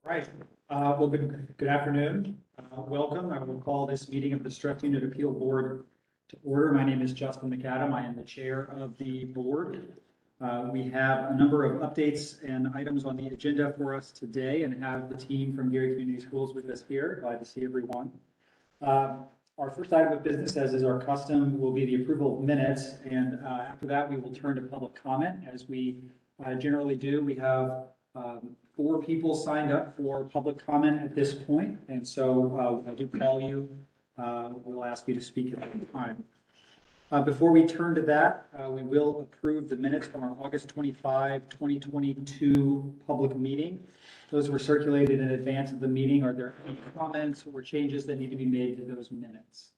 Right. Well, good afternoon. Welcome. I will call this meeting of the Stress Unit Appeal Board to order. My name is Justin McAdam. I am the chair of the board. We have a number of updates and items on the agenda for us today and have the team from Gary Community Schools with us here. Glad to see everyone. Our first item of business, as is our custom, will be the approval of minutes. And after that, we will turn to public comment. As we generally do, we have 4 people signed up for public comment at this point. And so I do call you. We'll ask you to speak at any time. Before we turn to that, we will approve the minutes from our August 25, 2022 public meeting. Those were circulated in advance of the meeting. Are there any comments or changes that need to be made to those minutes?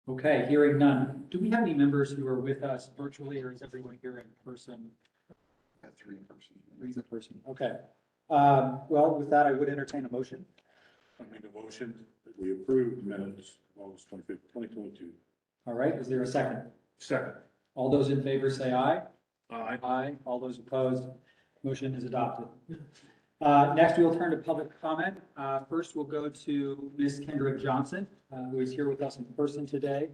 Okay, hearing none. Do we have any members who are with us virtually, or is everyone here in person? Got 3 in person. 3 in person. Okay. Well, with that, I would entertain a motion. I make a motion that we approve the minutes of August 25th, 2022. All right, is there a second? Second. All those in favor say aye. Aye. Aye. All those opposed, motion is adopted. Next, we will turn to public comment. First, we'll go to Ms. Kendra Johnson, who is here with us in person today.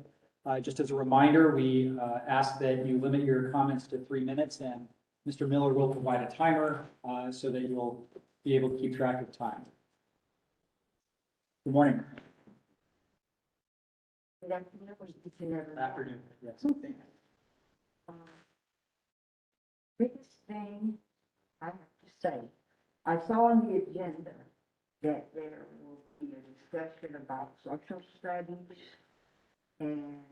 Just as a reminder, we ask that you limit your comments to 3 minutes, and Mr. Miller will provide a timer so that you'll be able to keep track of time. Good morning. Good afternoon. Good afternoon. Yes. Biggest thing I have to say, I saw on the agenda that there will be a discussion about social studies and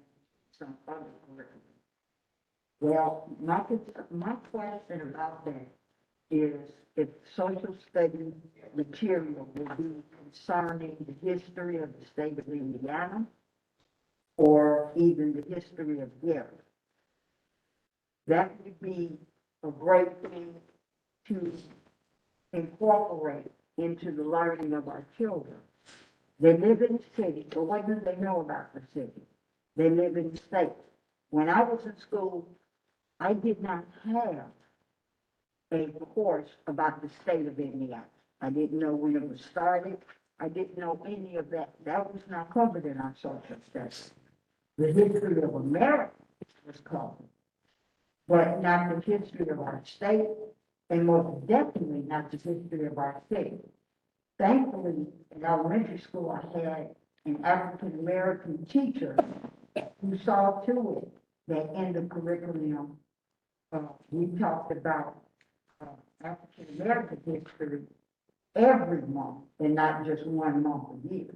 some other curriculum. Well, my question about that is if social studies material will be concerning the history of the state of Indiana or even the history of Gary. That would be a great thing to incorporate into the learning of our children. They live in the city, but what do they know about the city? They live in the state. When I was in school, I did not have a course about the state of Indiana. I didn't know when it was started. I didn't know any of that. That was not covered in our social studies. The history of America was covered, but not the history of our state, and most definitely not the history of our city. Thankfully, in elementary school, I had an African-American teacher who saw to it that in the curriculum, we talked about African-American history every month and not just 1 month a year.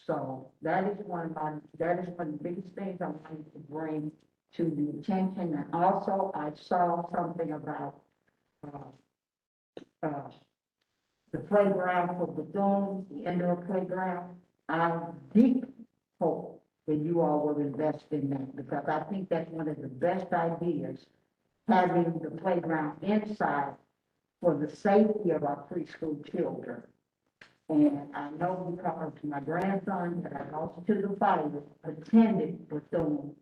So that is one of the biggest things I wanted to bring to the attention. And also I saw something about the playground for Bethune, the indoor playground. I deep hope that you all will invest in that, because I think that's one of the best ideas, having the playground inside for the safety of our preschool children. And I know because my grandson that I lost to the fire attended Bethune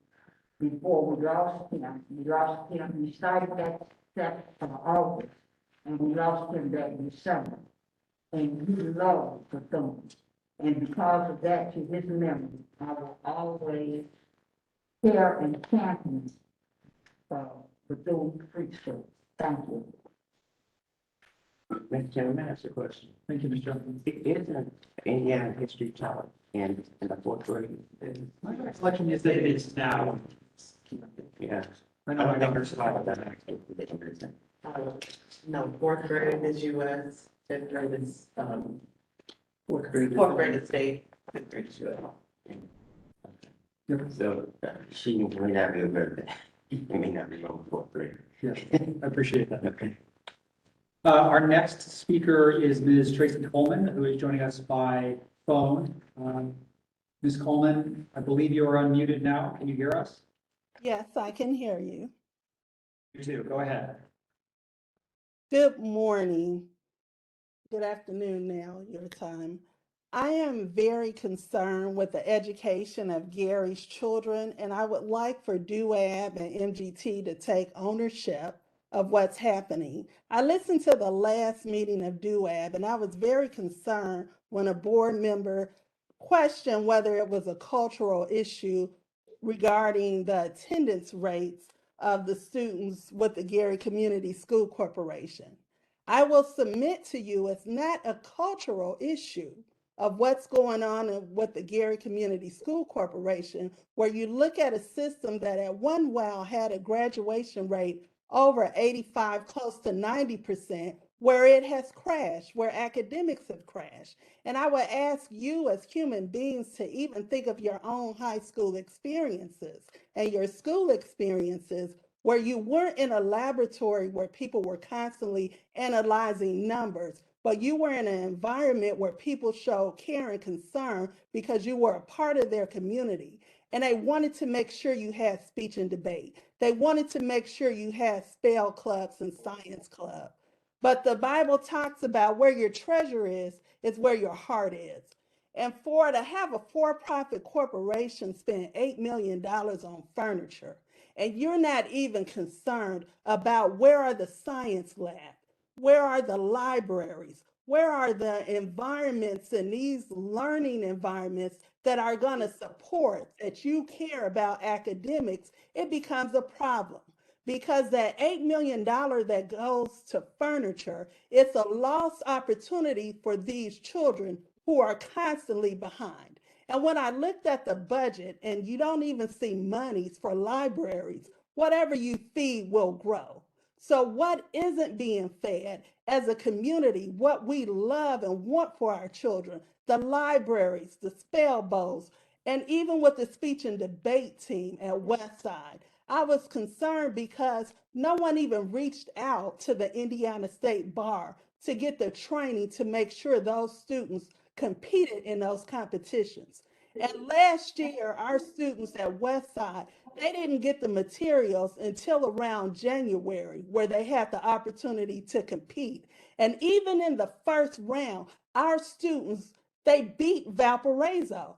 before we lost him. We started that August, and we lost him that December. And he loved Bethune. And because of that, to his memory, I will always care and champion Bethune preschool. Thank you. Mr. Chairman, may I ask a question? Thank you, Ms. Johnson. Isn't Indiana history taught in the 4th grade? My reflection is that it is now. Yeah. I know my daughter's taught that. No, 4th grade is US, 5th grade is, 4th grade. 4th grade is state, 5th grade is US. Yep. So she may not be aware that. You may not be on 4th grade. Yes, I appreciate that. Okay. Our next speaker is Ms. Tracy Coleman, who is joining us by phone. Ms. Coleman, I believe you are unmuted now. Can you hear us? Yes, I can hear you. You too. Go ahead. Good morning. Good afternoon now, your time. I am very concerned with the education of Gary's children, and I would like for DUAB and MGT to take ownership of what's happening. I listened to the last meeting of DUAB, and I was very concerned when a board member questioned whether it was a cultural issue regarding the attendance rates of the students with the Gary Community School Corporation. I will submit to you it's not a cultural issue of what's going on with the Gary Community School Corporation, where you look at a system that at one while had a graduation rate over 85, close to 90%, where it has crashed, where academics have crashed. And I would ask you as human beings to even think of your own high school experiences and your school experiences where you weren't in a laboratory where people were constantly analyzing numbers, but you were in an environment where people showed care and concern because you were a part of their community. And they wanted to make sure you had speech and debate. They wanted to make sure you had spell clubs and science club. But the Bible talks about where your treasure is where your heart is. And to have a for-profit corporation spend $8 million on furniture, and you're not even concerned about where are the science labs, where are the libraries, where are the environments and these learning environments that are going to support that you care about academics, it becomes a problem. Because that $8 million that goes to furniture, it's a lost opportunity for these children who are constantly behind. And when I looked at the budget, and you don't even see monies for libraries, whatever you feed will grow. So, what isn't being fed as a community, what we love and want for our children, the libraries, the spell bowls, and even with the speech and debate team at Westside, I was concerned because no one even reached out to the Indiana State Bar to get the training to make sure those students competed in those competitions. And last year, our students at Westside, they didn't get the materials until around January, where they had the opportunity to compete. And even in the first round, our students, they beat Valparaiso.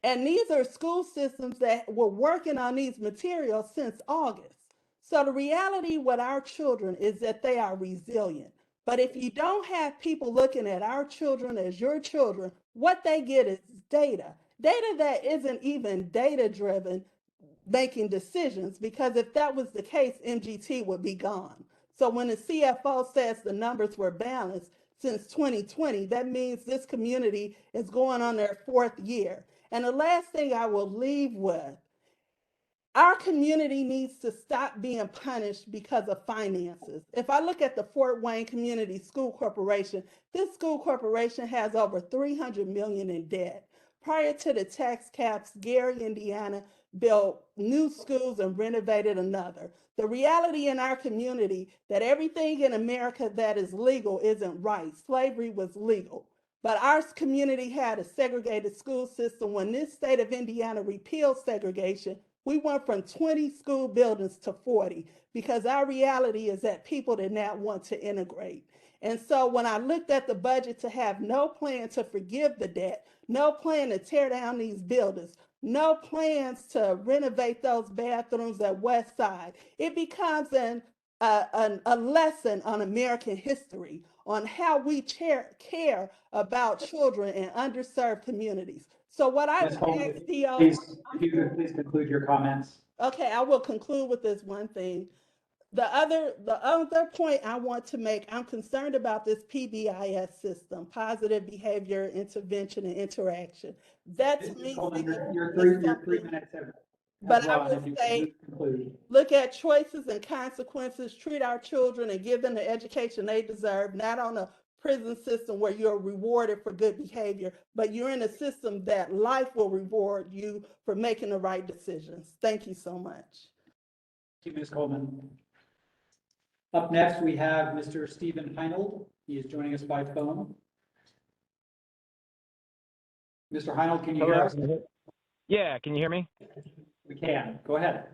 And these are school systems that were working on these materials since August. So the reality with our children is that they are resilient. But if you don't have people looking at our children as your children, what they get is data. Data that isn't even data driven, making decisions, because if that was the case, MGT would be gone. So when the CFO says the numbers were balanced since 2020, that means this community is going on their fourth year. And the last thing I will leave with, our community needs to stop being punished because of finances. If I look at the Fort Wayne Community School Corporation, this school corporation has over $300 million in debt. Prior to the tax caps, Gary, Indiana built new schools and renovated another. The reality in our community that everything in America that is legal isn't right. Slavery was legal. But our community had a segregated school system. When this state of Indiana repealed segregation, we went from 20 school buildings to 40 because our reality is that people did not want to integrate. And so when I looked at the budget to have no plan to forgive the debt, no plan to tear down these buildings, no plans to renovate those bathrooms at West Side, it becomes a lesson on American history, on how we care about children in underserved communities. So what I Ms. would Holmes, ask DO, if you could please conclude your comments. okay, I will conclude with this one thing. The other point I want to make, I'm concerned about this PBIS system, positive behavior intervention and interaction. That to Ms. me Coleman, signals your it's 3 something, minutes have but I run. will If you say, could conclude. look at choices and consequences, treat our children and give them the education they deserve, not on a prison system where you're rewarded for good behavior, but you're in a system that life will reward you for making the right decisions. Thank you so much. Thank you, Ms. Coleman. Up next, we have Mr. Stephen Heinold. He is joining us by phone. Mr. Heinold, can you hear us? Yeah, can you hear me? We can. Go ahead.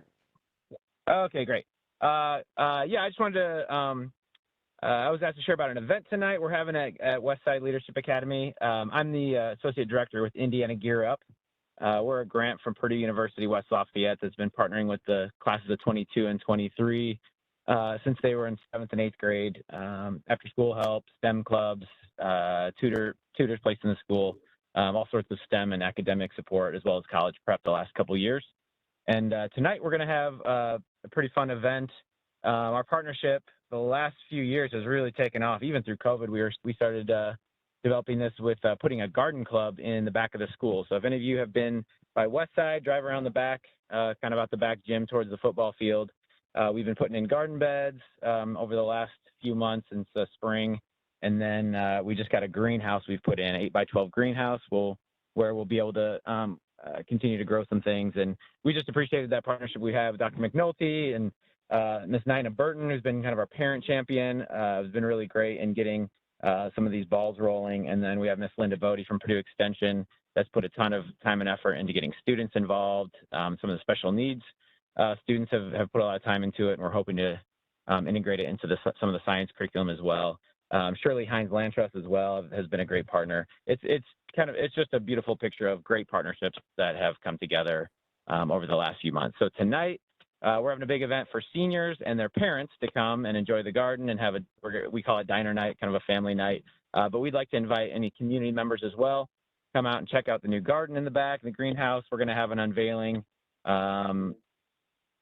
Okay, great. Yeah, I just wanted to, I was asked to share about an event tonight we're having at Westside Leadership Academy. I'm the Associate Director with Indiana Gear Up. We're a grant from Purdue University West Lafayette that's been partnering with the classes of 22 and 23 since they were in 7th and 8th grade. After school help, STEM clubs, tutors placed in the school, all sorts of STEM and academic support, as well as college prep the last couple of years. And tonight we're going to have a pretty fun event. Our partnership the last few years has really taken off. Even through COVID, we started developing this with putting a garden club in the back of the school. So if any of you have been by West Side, drive around the back, kind of out the back gym towards the football field. We've been putting in garden beds over the last few months since the spring. And then we just got a greenhouse we've put in, 8x12 greenhouse, where we'll be able to continue to grow some things. And we just appreciated that partnership we have with Dr. McNulty and Miss Nina Burton, who's been kind of our parent champion, has been really great in getting some of these balls rolling. And then we have Miss Linda Bodie from Purdue Extension that's put a ton of time and effort into getting students involved. Some of the special needs students have put a lot of time into it, and we're hoping to integrate it into some of the science curriculum as well. Shirley Hines Lantrust as well has been a great partner. It's just a beautiful picture of great partnerships that have come together over the last few months. So tonight we're having a big event for seniors and their parents to come and enjoy the garden and we call it diner night, kind of a family night. But we'd like to invite any community members as well. Come out and check out the new garden in the back, the greenhouse. We're going to have an unveiling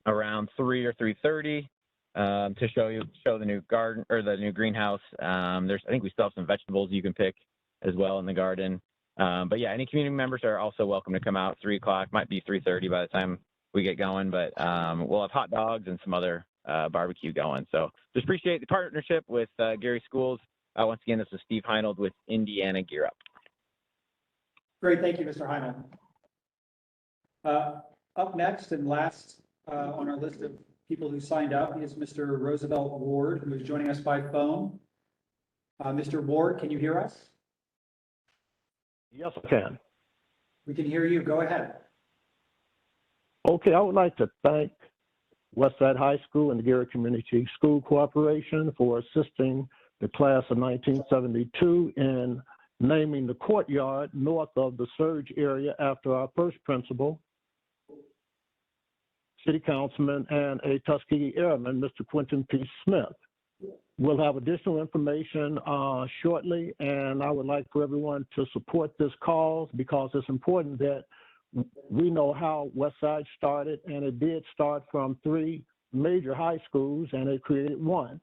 around 3 or 3:30 to show the new garden or the new greenhouse. I think we still have some vegetables you can pick as well in the garden. But yeah, any community members are also welcome to come out. 3 o'clock, might be 3:30 by the time we get going, but we'll have hot dogs and some other barbecue going. So just appreciate the partnership with Gary Schools. Once again, this is Steve Heinold with Indiana Gear Up. Great, thank you, Mr. Heinold. Up next and last on our list of people who signed up is Mr. Roosevelt Ward, who is joining us by phone. Mr. Ward, can you hear us? Yes, I can. We can hear you. Go ahead. Okay, I would like to thank Westside High School and the Gary Community School Corporation for assisting the class of 1972 in naming the courtyard north of the surge area after our first principal, City Councilman, and a Tuskegee Airman, Mr. Quentin P. Smith. We'll have additional information shortly, and I would like for everyone to support this cause because it's important that we know how Westside started, and it did start from 3 major high schools, and it created one.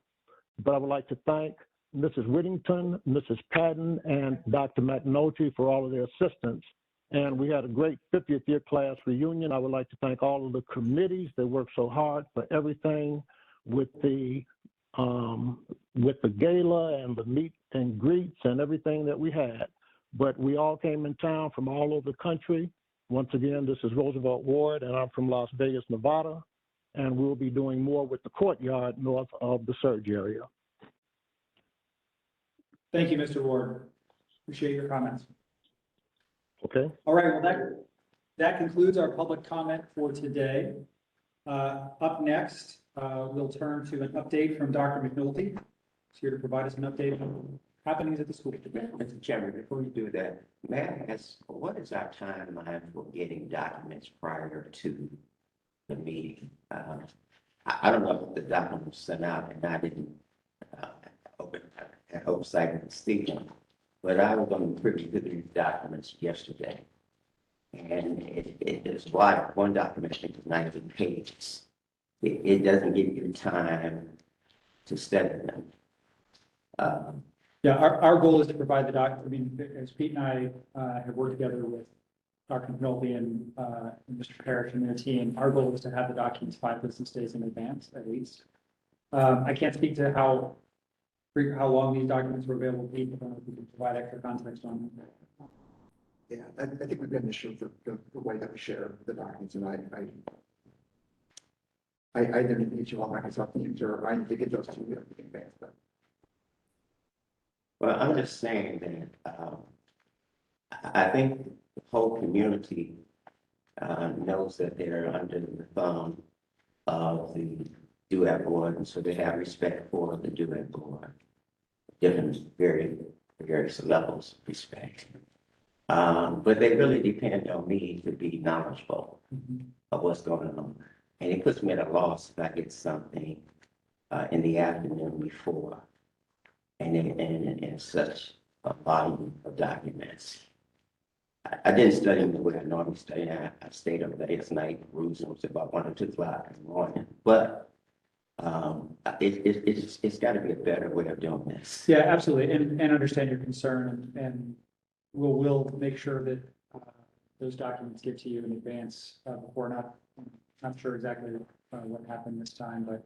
But I would like to thank Mrs. Whittington, Mrs. Patton, and Dr. McNulty for all of their assistance. And we had a great 50th year class reunion. I would like to thank all of the committees that worked so hard for everything with the gala and the meet and greets and everything that we had. But we all came in town from all over the country. Once again, this is Roosevelt Ward, and I'm from Las Vegas, Nevada. And we'll be doing more with the courtyard north of the surge area. Thank you, Mr. Ward. Appreciate your comments. Okay. All right, well, that concludes our public comment for today. Up next, we'll turn to an update from Dr. McNulty. He's here to provide us an update on happenings at the school. Mr. Chairman, before you do that, may I ask, what is our timeline for getting documents prior to the meeting? I don't know if the document was sent out, and I didn't have oversight of Stephen, but I was going to privy to the documents yesterday. And it is wide. One document, I think, is 19 pages. It doesn't give you time to study them. Yeah, our goal is to provide the document. I mean, as Pete and I have worked together with Dr. McNulty and Mr. Parrish and their team, our goal is to have the documents 5 business days in advance, at least. I can't speak to how long these documents were available. Pete, if you can provide extra context on that. Yeah, I think we've got an issue with the way that we share the documents, and I didn't need you on Microsoft Teams, or I need to get those to you in advance. But. Well, I'm just saying that I think the whole community knows that they're under the thumb of the DUAB board, and so they have respect for the DUAB board, different various levels of respect. But they really depend on me to be knowledgeable of what's going on. And it puts me at a loss if I get something in the afternoon before. And such a volume of documents. I didn't study the way I normally study. I stayed up late at night, cruising was about 1 or 2 o'clock in the morning. But it's got to be a better way of doing this. Yeah, absolutely, and understand your concern, and we'll make sure that those documents get to you in advance before. Not sure exactly what happened this time, but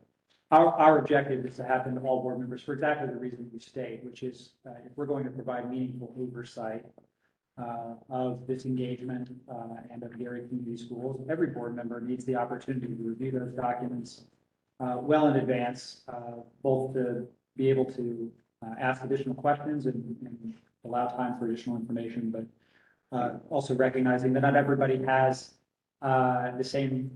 our objective is to happen to all board members for exactly the reason you state, which is if we're going to provide meaningful oversight of this engagement and of Gary Community Schools, every board member needs the opportunity to review those documents well in advance, both to be able to ask additional questions and allow time for additional information, but also recognizing that not everybody has the same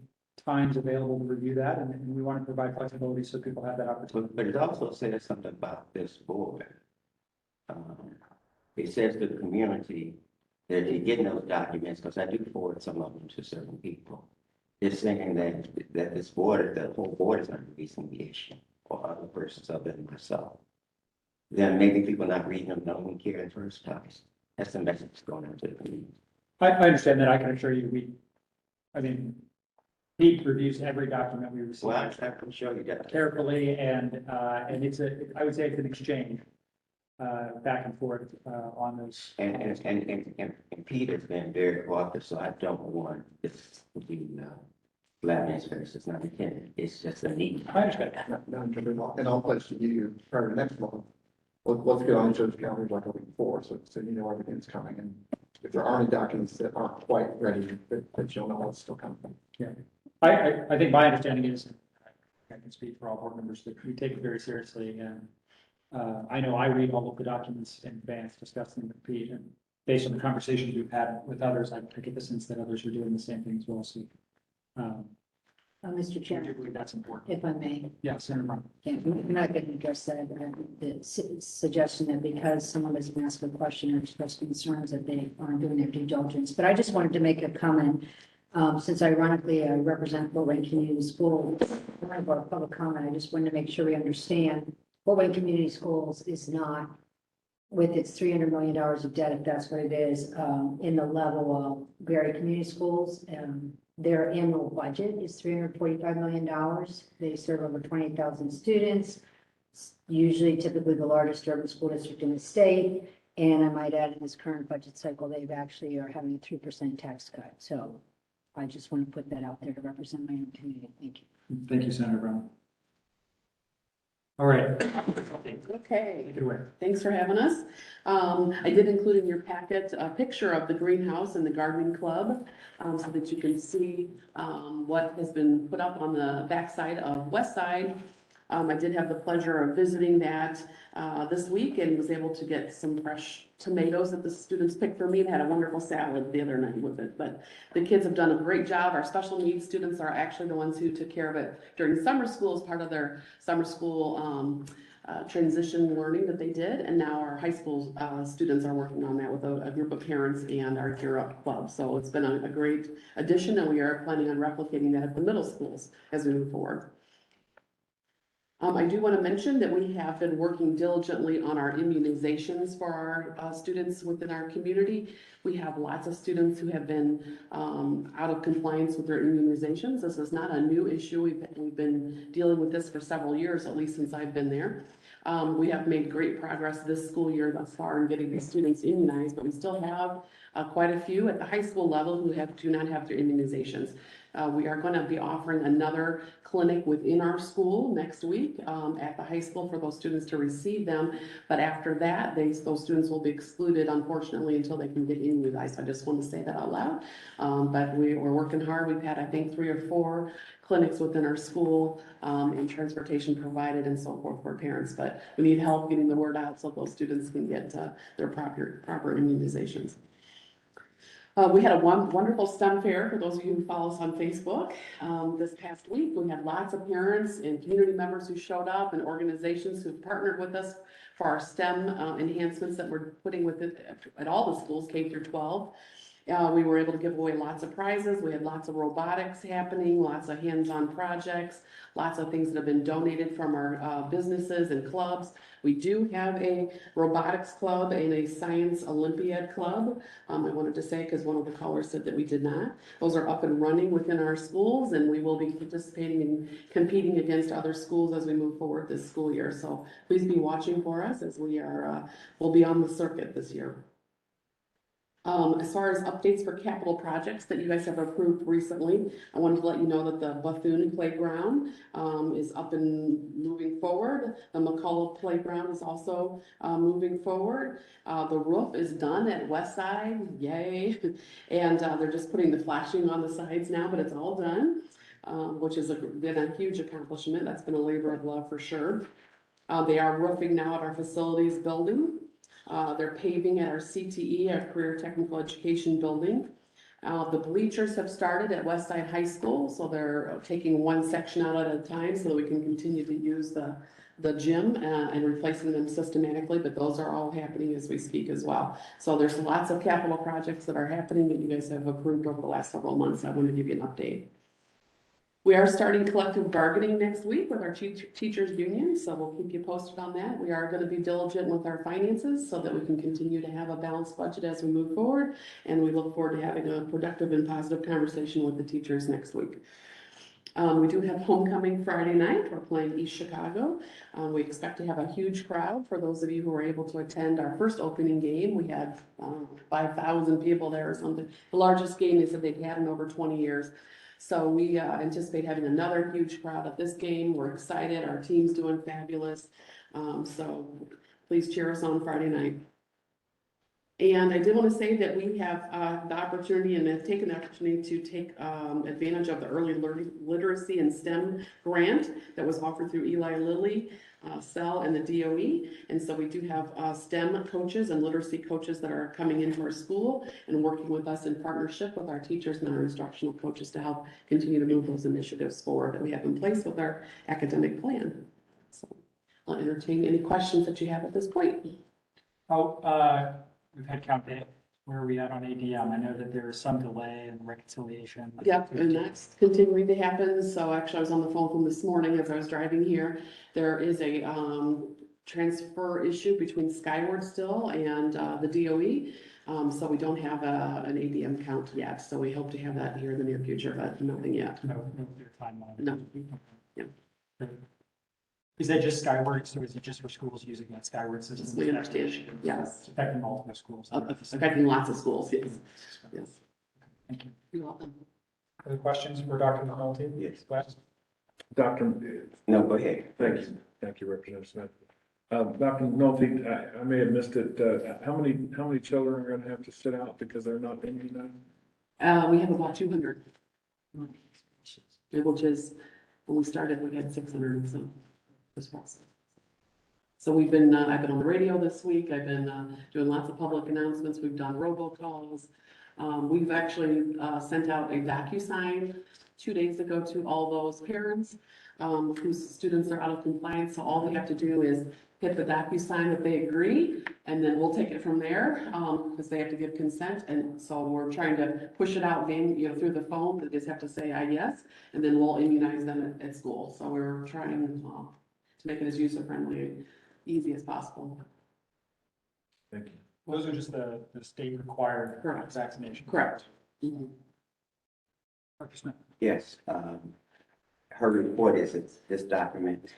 times available to review that, and we want to provide flexibility so people have that opportunity. But it also says something about this board. It says to the community that they're getting those documents, because I do forward some of them to certain people. It's saying that this board, the whole board is not releasing the issue, or other persons other than myself. Then maybe people not reading them don't even care in the first place. That's the message going out to the community. I understand that. I can assure you, Pete reviews every document we receive. Well, I can show you that. Carefully, and I would say it's an exchange back and forth on those. And Pete has been very cooperative, so I don't want this to be flat answer. It's not intended. It's just a need. I understand. And I'll pledge to you prior to next month. Let's get on each other's calendars like a week before, so you know everything's coming. And if there are any documents that aren't quite ready, that you'll know what's still coming. Yeah, I think my understanding is, I can speak for all board members, that we take it very seriously, and I know I read all of the documents in advance, discuss them with Pete, and based on the conversations we've had with others, I get the sense that others are doing the same thing as well, so. Mr. I do Chairman, believe that's important. if I may, Yeah, Senator Brown. yeah, we're not going to address that, the suggestion that because someone has asked a question or expressed concerns that they aren't doing their due diligence. But I just wanted to make a comment, since ironically I represent Fort Wayne Community Schools, about a public comment, I just wanted to make sure we understand Fort Wayne Community Schools is not, with its $300 million of debt, if that's what it is, in the level of Berry Community Schools. Their annual budget is $345 million. They serve over 20,000 students, usually typically the largest urban school district in the state. And I might add, in this current budget cycle, they've actually are having a 3% tax cut. So I just want to put that out there to represent my own community. Thank you. Thank you, Senator Brown. All right. Okay, Take it away. thanks for having us. I did include in your packet a picture of the greenhouse and the gardening club, so that you can see what has been put up on the backside of West Side. I did have the pleasure of visiting that this week and was able to get some fresh tomatoes that the students picked for me and had a wonderful salad the other night with it. But the kids have done a great job. Our special needs students are actually the ones who took care of it during summer school as part of their summer school transition learning that they did. And now our high school students are working on that with a group of parents and our Gear Up Club. So it's been a great addition, and we are planning on replicating that at the middle schools as we move forward. I do want to mention that we have been working diligently on our immunizations for our students within our community. We have lots of students who have been out of compliance with their immunizations. This is not a new issue. We've been dealing with this for several years, at least since I've been there. We have made great progress this school year thus far in getting these students immunized, but we still have quite a few at the high school level who do not have their immunizations. We are going to be offering another clinic within our school next week at the high school for those students to receive them. But after that, those students will be excluded, unfortunately, until they can get immunized. I just want to say that out loud. But we're working hard. We've had, I think, 3 or 4 clinics within our school and transportation provided and so forth for parents. But we need help getting the word out so those students can get their proper immunizations. We had a wonderful STEM fair for those of you who follow us on Facebook. This past week, we had lots of parents and community members who showed up and organizations who partnered with us for our STEM enhancements that we're putting with it at all the schools, K through 12. We were able to give away lots of prizes. We had lots of robotics happening, lots of hands-on projects, lots of things that have been donated from our businesses and clubs. We do have a robotics club and a science Olympiad club. I wanted to say, because one of the callers said that we did not. Those are up and running within our schools, and we will be participating and competing against other schools as we move forward this school year. So please be watching for us as we'll be on the circuit this year. As far as updates for capital projects that you guys have approved recently, I wanted to let you know that the Bethune Playground is up and moving forward. The McCullough Playground is also moving forward. The roof is done at West Side, yay. And they're just putting the flashing on the sides now, but it's all done, which has been a huge accomplishment. That's been a labor of love for sure. They are roofing now at our facilities building. They're paving at our CTE, our Career Technical Education building. The bleachers have started at Westside High School, so they're taking one section out at a time so that we can continue to use the gym and replacing them systematically, but those are all happening as we speak as well. So there's lots of capital projects that are happening that you guys have approved over the last several months. I want to give you an update. We are starting collective bargaining next week with our teachers union, so we'll keep you posted on that. We are going to be diligent with our finances so that we can continue to have a balanced budget as we move forward. And we look forward to having a productive and positive conversation with the teachers next week. We do have homecoming Friday night. We're playing East Chicago. We expect to have a huge crowd for those of you who were able to attend our first opening game. We had 5,000 people there or something. The largest game is that they've had in over 20 years. So we anticipate having another huge crowd at this game. We're excited. Our team's doing fabulous. So please cheer us on Friday night. And I did want to say that we have the opportunity and have taken the opportunity to take advantage of the early literacy and STEM grant that was offered through Eli Lilly, CEL, and the DOE. And so we do have STEM coaches and literacy coaches that are coming into our school and working with us in partnership with our teachers and our instructional coaches to help continue to move those initiatives forward that we have in place with our academic plan. So I'll entertain any questions that you have at this point. We've had count day. Where are we at on ADM? I know that there is some delay in reconciliation. Yep, and that's continuing to happen. So actually, I was on the phone from this morning as I was driving here. There is a transfer issue between Skyward still and the DOE. So we don't have an ADM count yet. So we hope to have that here in the near future, but nothing yet. No clear timeline. No. Yeah. Is that just Skyward, or is it just for schools using that Skyward system? We understand, yes. It's affecting multiple schools. Affecting lots of schools, yes. Yes. Thank you. You're welcome. Other questions for Dr. McNulty? Yes. Wes? Dr. No, go ahead. Thank you. Thank you, Representative Smith. Dr. McNulty, I may have missed it. How many children are going to have to sit out because they're not immunized? We have about 200. Which is, when we started, we had 600 and some. So we've been, I've been on the radio this week. I've been doing lots of public announcements. We've done robocalls. We've actually sent out a DocuSign 2 days ago to all those parents whose students are out of compliance. So all they have to do is hit the DocuSign that they agree, and then we'll take it from there because they have to give consent. And so we're trying to push it out through the phone. They just have to say yes, and then we'll immunize them at school. So we're trying to make it as user-friendly, easy as possible. Thank you. Those are just the state required Correct. vaccination. Correct. Mm-hmm. Dr. Smith? Yes, her report is, this document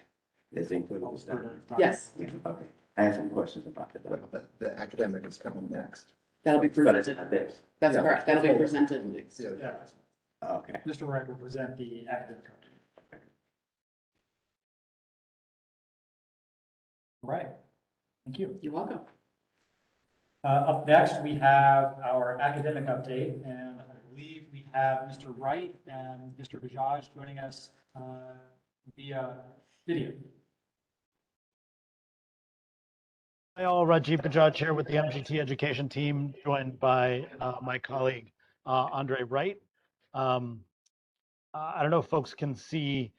is included. in this document. Yes, Yeah, okay. I have some questions about that. But the academic is coming next. that'll be But it's presented. not this. That's Yeah. correct. That'll be presented next. Yeah. Yeah. Okay. Mr. Wright will present the academic. All right. Thank you. You're welcome. Up next, we have our academic update, and I believe we have Mr. Wright and Mr. Bajaj joining us via video. Hi all, Rajiv Bajaj here with the MGT Education team, joined by my colleague Andre Wright. I don't know if folks can see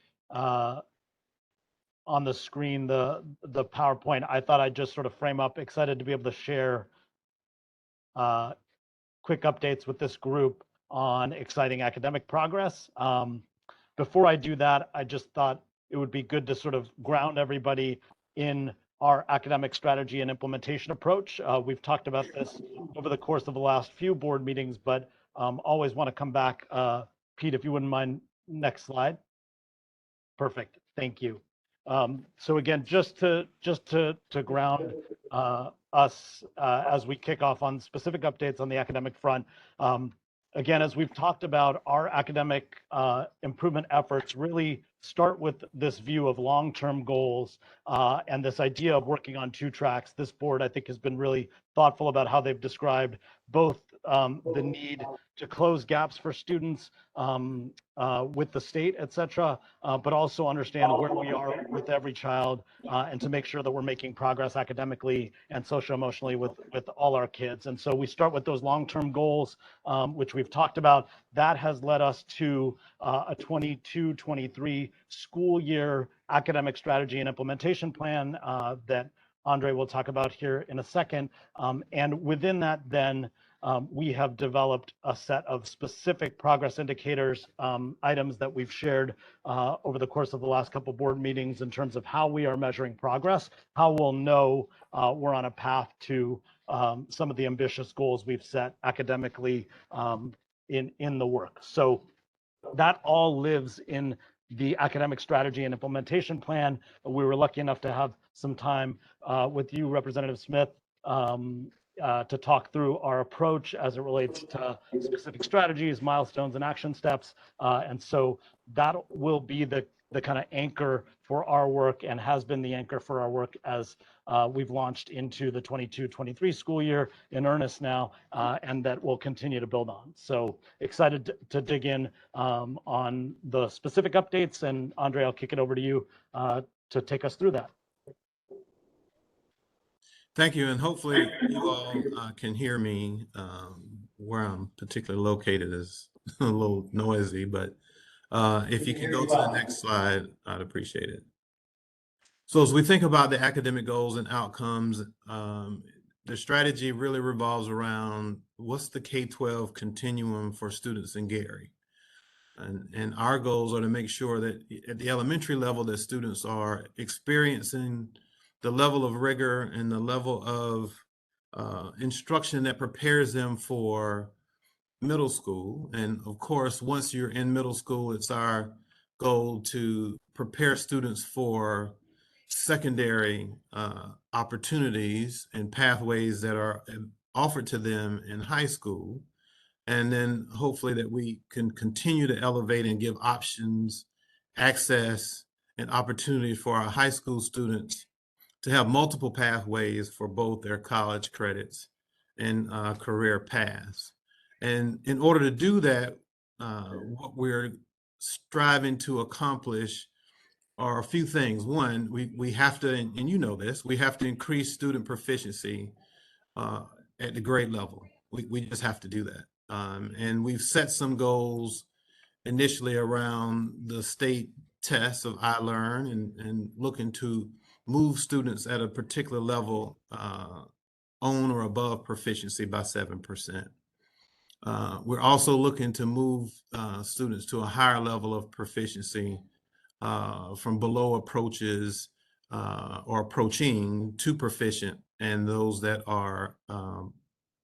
on the screen the PowerPoint. I thought I'd just sort of frame up, excited to be able to share quick updates with this group on exciting academic progress. Before I do that, I just thought it would be good to sort of ground everybody in our academic strategy and implementation approach. We've talked about this over the course of the last few board meetings, but always want to come back. Pete, if you wouldn't mind, next slide. Perfect, thank you. So again, just to ground us as we kick off on specific updates on the academic front. Again, as we've talked about, our academic improvement efforts really start with this view of long-term goals and this idea of working on two tracks. This board, I think, has been really thoughtful about how they've described both the need to close gaps for students with the state, et cetera, but also understand where we are with every child and to make sure that we're making progress academically and socio-emotionally with all our kids. And so we start with those long-term goals, which we've talked about. That has led us to a 22-23 school year academic strategy and implementation plan that Andre will talk about here in a second. And within that, then, we have developed a set of specific progress indicators, items that we've shared over the course of the last couple of board meetings in terms of how we are measuring progress, how we'll know we're on a path to some of the ambitious goals we've set academically in the work. So that all lives in the academic strategy and implementation plan. We were lucky enough to have some time with you, Representative Smith, to talk through our approach as it relates to specific strategies, milestones, and action steps. And so that will be the kind of anchor for our work and has been the anchor for our work as we've launched into the 22-23 school year in earnest now, and that we'll continue to build on. So excited to dig in on the specific updates. And Andre, I'll kick it over to you to take us through that. Thank you, and hopefully you all can hear me. Where I'm particularly located is a little noisy, but if you can go to the next slide, I'd appreciate it. So as we think about the academic goals and outcomes, the strategy really revolves around what's the K-12 continuum for students in Gary. And our goals are to make sure that at the elementary level that students are experiencing the level of rigor and the level of instruction that prepares them for middle school. And of course, once you're in middle school, it's our goal to prepare students for secondary opportunities and pathways that are offered to them in high school. And then hopefully that we can continue to elevate and give options, access, and opportunity for our high school students to have multiple pathways for both their college credits and career paths. And in order to do that, what we're striving to accomplish are a few things. One, we have to, and you know this, we have to increase student proficiency at the grade level. We just have to do that. And we've set some goals initially around the state tests of iLearn and looking to move students at a particular level on or above proficiency by 7%. We're also looking to move students to a higher level of proficiency from below approaches or approaching to proficient, and those that are on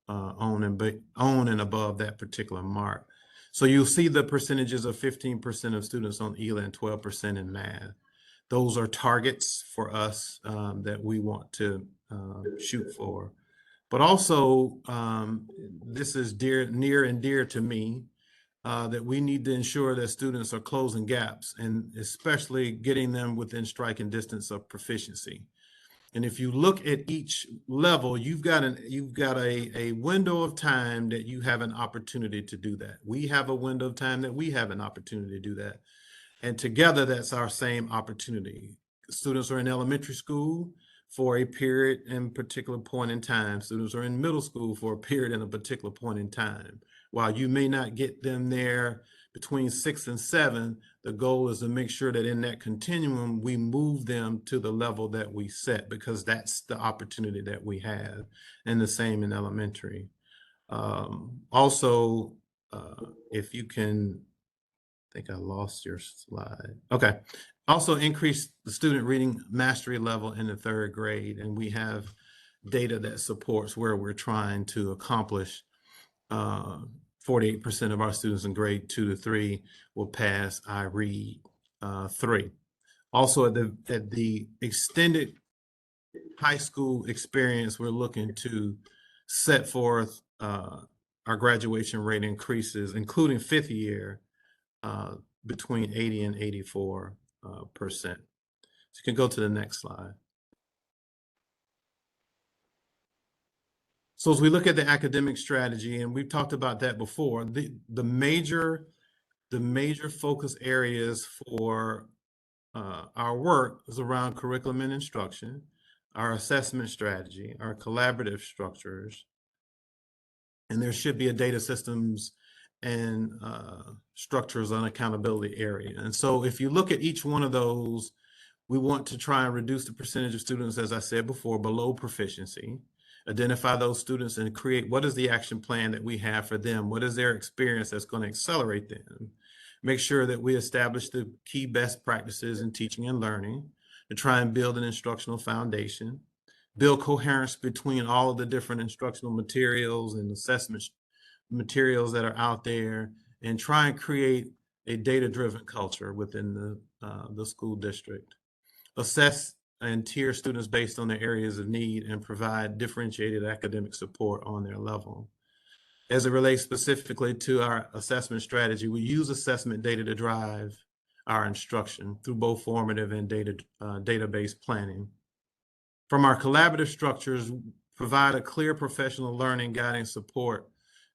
and above that particular mark. So you'll see the percentages of 15% of students on ELA and 12% in math. Those are targets for us that we want to shoot for. But also, this is near and dear to me, that we need to ensure that students are closing gaps and especially getting them within striking distance of proficiency. And if you look at each level, you've got a window of time that you have an opportunity to do that. We have a window of time that we have an opportunity to do that. And together, that's our same opportunity. Students are in elementary school for a period and particular point in time. Students are in middle school for a period and a particular point in time. While you may not get them there between 6 and 7, the goal is to make sure that in that continuum, we move them to the level that we set, because that's the opportunity that we have, and the same in elementary. Also, if you can, I think I lost your slide. Okay. Also increase the student reading mastery level in the 3rd grade. And we have data that supports where we're trying to accomplish. 48% of our students in grade 2 to 3 will pass I Read 3. Also at the extended high school experience, we're looking to set forth our graduation rate increases, including 5th year, between 80 and 84%. So you can go to the next slide. So as we look at the academic strategy, and we've talked about that before, the major focus areas for our work is around curriculum and instruction, our assessment strategy, our collaborative structures, and there should be a data systems and structures on accountability area. And so if you look at each one of those, we want to try and reduce the percentage of students, as I said before, below proficiency, identify those students and create what is the action plan that we have for them? What is their experience that's going to accelerate them? Make sure that we establish the key best practices in teaching and learning to try and build an instructional foundation, build coherence between all of the different instructional materials and assessment materials that are out there, and try and create a data-driven culture within the school district. Assess and tier students based on their areas of need and provide differentiated academic support on their level. As it relates specifically to our assessment strategy, we use assessment data to drive our instruction through both formative and database planning. From our collaborative structures, provide a clear professional learning guiding support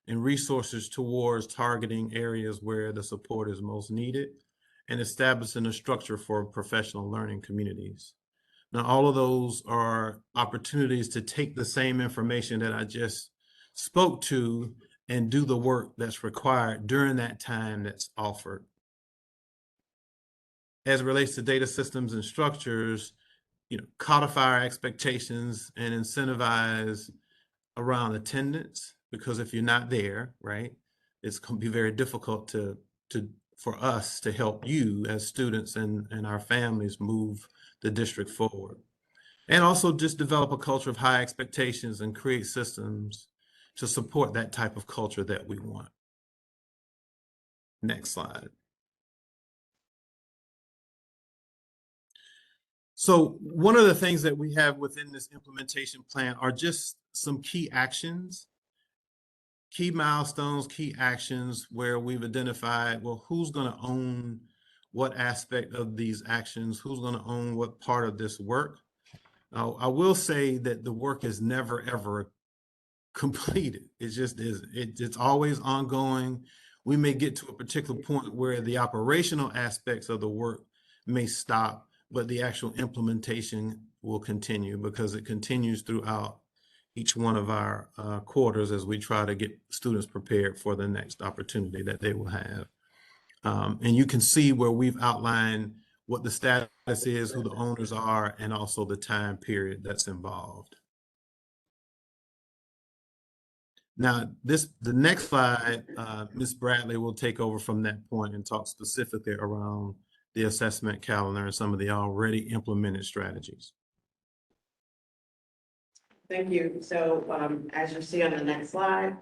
and resources towards targeting areas where the support is most needed and establishing a structure for professional learning communities. Now, all of those are opportunities to take the same information that I just spoke to and do the work that's required during that time that's offered. As it relates to data systems and structures, codify our expectations and incentivize around attendance, because if you're not there, right, it's going to be very difficult for us to help you as students and our families move the district forward. And also just develop a culture of high expectations and create systems to support that type of culture that we want. Next slide. So one of the things that we have within this implementation plan are just some key actions, key milestones, key actions where we've identified, well, who's going to own what aspect of these actions, who's going to own what part of this work. I will say that the work is never, ever completed. It just isn't. It's always ongoing. We may get to a particular point where the operational aspects of the work may stop, but the actual implementation will continue because it continues throughout each one of our quarters as we try to get students prepared for the next opportunity that they will have. And you can see where we've outlined what the status is, who the owners are, and also the time period that's involved. Now, the next slide, Ms. Bradley will take over from that point and talk specifically around the assessment calendar and some of the already implemented strategies. Thank you. So as you see on the next slide,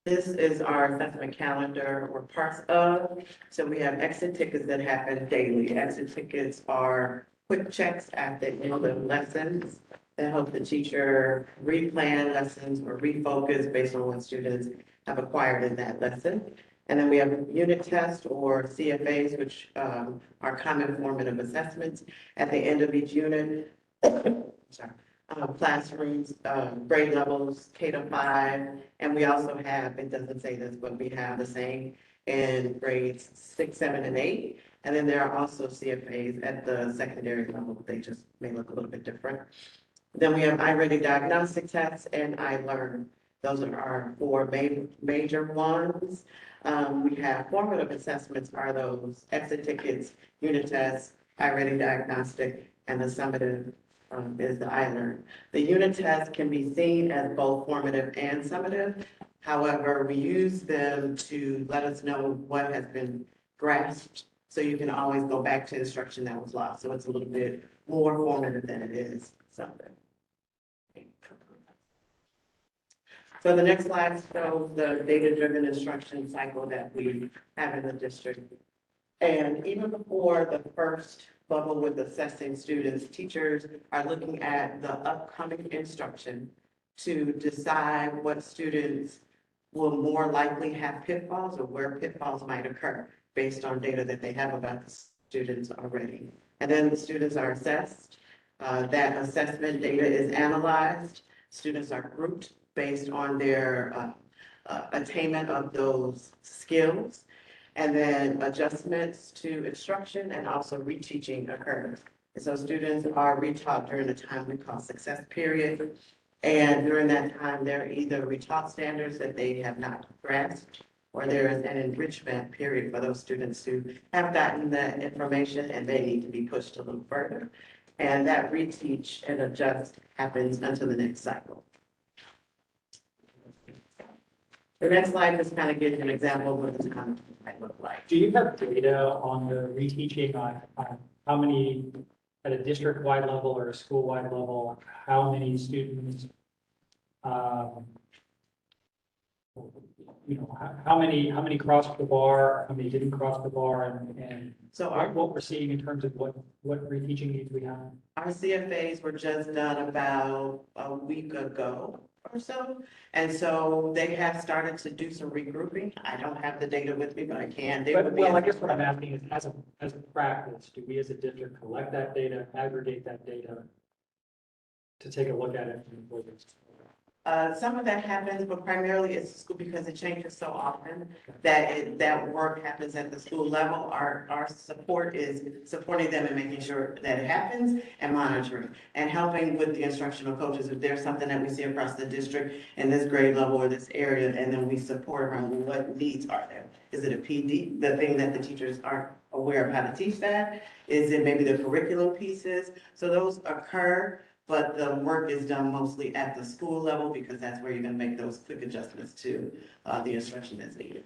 this is our assessment calendar or parts of. So we have exit tickets that happen daily. Exit tickets are quick checks at the end of lessons that help the teacher replan lessons or refocus based on what students have acquired in that lesson. And then we have unit tests or CFAs, which are common formative assessments at the end of each unit. Sorry. Classrooms, grade levels, K to 5, and we also have, it doesn't say this, but we have the same in grades 6, 7, and 8. And then there are also CFAs at the secondary level. They just may look a little bit different. Then we have iReady diagnostic tests and iLearn. Those are our 4 major ones. We have formative assessments are those exit tickets, unit tests, iReady diagnostic, and the summative is the iLearn. The unit tests can be seen as both formative and summative. However, we use them to let us know what has been grasped, so you can always go back to instruction that was lost. So it's a little bit more formative than it is summative. So the next slide shows the data-driven instruction cycle that we have in the district. And even before the first bubble with assessing students, teachers are looking at the upcoming instruction to decide what students will more likely have pitfalls or where pitfalls might occur based on data that they have about the students already. And then the students are assessed. That assessment data is analyzed. Students are grouped based on their attainment of those skills. And then adjustments to instruction and also reteaching occurs. And so students are retaught during the time we call success period. And during that time, they're either retaught standards that they have not grasped, or there is an enrichment period for those students who have gotten the information and they need to be pushed a little further. And that reteach and adjust happens until the next cycle. The next slide just kind of gives you an example of what the time might look like. Do you have data on the reteaching on how many, at a district-wide level or a school-wide level, how many students, how many crossed the bar, how many didn't cross the bar, and So what we're seeing in terms of what reteaching needs we have? our CFAs were just done about a week ago or so. And so they have started to do some regrouping. I don't have the data with me, but I can. They would be- Well, I guess what I'm asking is, as a practice, do we as a district collect that data, aggregate that data to take a look at it? Some of that happens, but primarily it's the school because it changes so often that that work happens at the school level. Our support is supporting them and making sure that it happens and monitoring and helping with the instructional coaches. If there's something that we see across the district in this grade level or this area, and then we support around what needs are there. Is it a PD, the thing that the teachers aren't aware of how to teach that? Is it maybe the curriculum pieces? So those occur. But the work is done mostly at the school level because that's where you're going to make those quick adjustments to the instruction that's needed.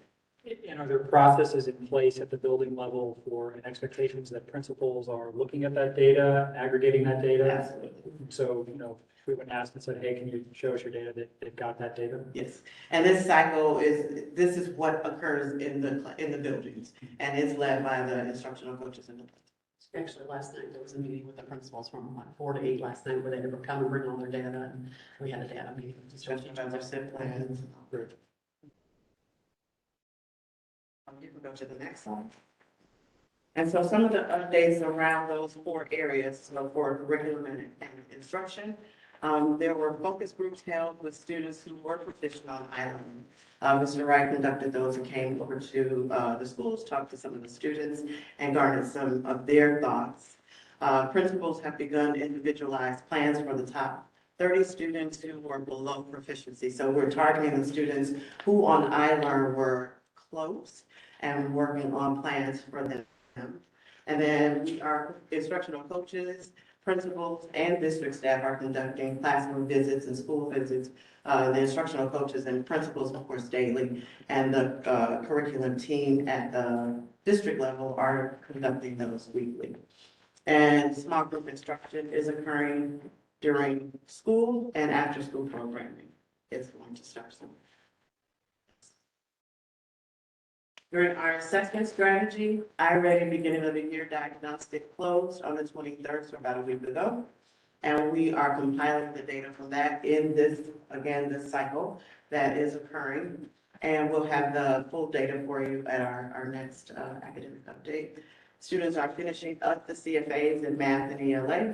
And are there processes in place at the building level for and expectations that principals are looking at that data, aggregating that data? Absolutely. So, if we went and asked and said, hey, can you show us your data, that they've got that data? Yes, and this cycle this is what occurs in the buildings, and it's led by the instructional coaches in the. Actually, last night there was a meeting with the principals from like 4 to 8 last night where they would come and bring all their data, and we had a data meeting. Discussion about their SIP plans. You can go to the next slide. And so some of the updates around those 4 areas, so for curriculum and instruction, there were focus groups held with students who were proficient on iLearn. Mr. Wright conducted those and came over to the schools, talked to some of the students, and garnered some of their thoughts. Principals have begun individualized plans for the top 30 students who were below proficiency. So we're targeting the students who on iLearn were close and working on plans for them. And then our instructional coaches, principals, and district staff are conducting classroom visits and school visits. The instructional coaches and principals, of course, daily, and the curriculum team at the district level are conducting those weekly. And small group instruction is occurring during school and after school programming. It's going to start soon. During our assessment strategy, iReady beginning of the year diagnostic closed on the 23rd, so about a week ago. And we are compiling the data from that in this cycle that is occurring. And we'll have the full data for you at our next academic update. Students are finishing up the CFAs in math and ELA,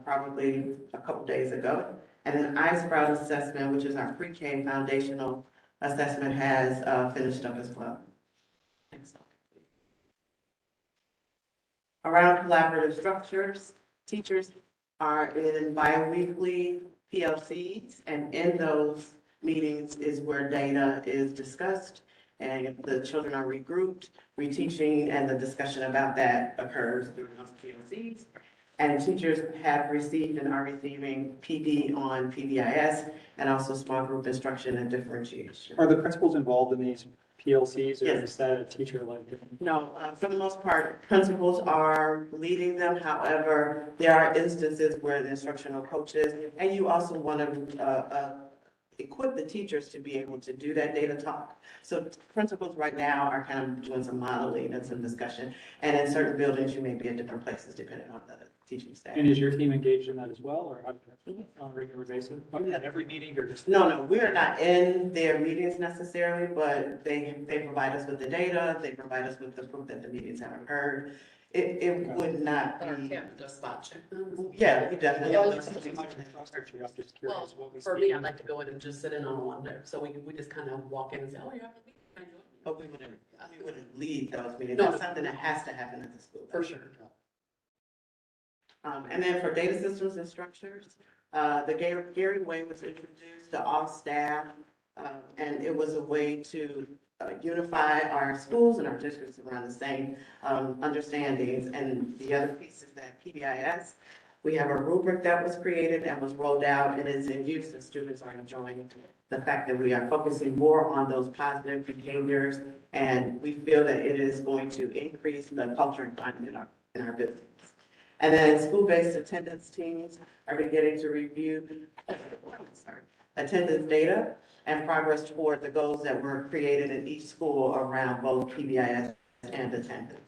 probably a couple days ago. And then iSprout assessment, which is our pre-K foundational assessment, has finished up as well. Around collaborative structures, teachers are in bi-weekly PLCs, and in those meetings is where data is discussed and the children are regrouped, reteaching, and the discussion about that occurs during those PLCs. And teachers have received and are receiving PD on PBIS and also small group instruction and differentiation. Are the principals involved in these PLCs, or Yes. is that a teacher like? No, for the most part, principals are leading them. However, there are instances where the instructional coaches, and you also want to equip the teachers to be able to do that data talk. So principals right now are kind of doing some modeling and some discussion. And in certain buildings, you may be in different places depending on the teaching staff. And is your team engaged in that as well, or on a regular basis? At every meeting or just? No, we are not in their meetings necessarily, but they provide us with the data, they provide us with the proof that the meetings have occurred. It would not be. The spot check. Yeah, we definitely. Well, I'm just curious. Well, what was for me, the- I'd like to go in and just sit in on one there, so we just kind of walk in and say, oh, you're having a meeting. Can I join?" But we wouldn't lead those meetings. No, That's no. something that has to happen at the school. For sure. And then for data systems and structures, the Gary Way was introduced to all staff. And it was a way to unify our schools and our districts around the same understandings. And the other piece is that PBIS, we have a rubric that was created and was rolled out and is in use, and students are enjoying the fact that we are focusing more on those positive behaviors. And we feel that it is going to increase the culture and climate in our business. And then school-based attendance teams are beginning to review attendance data and progress toward the goals that were created in each school around both PBIS and attendance.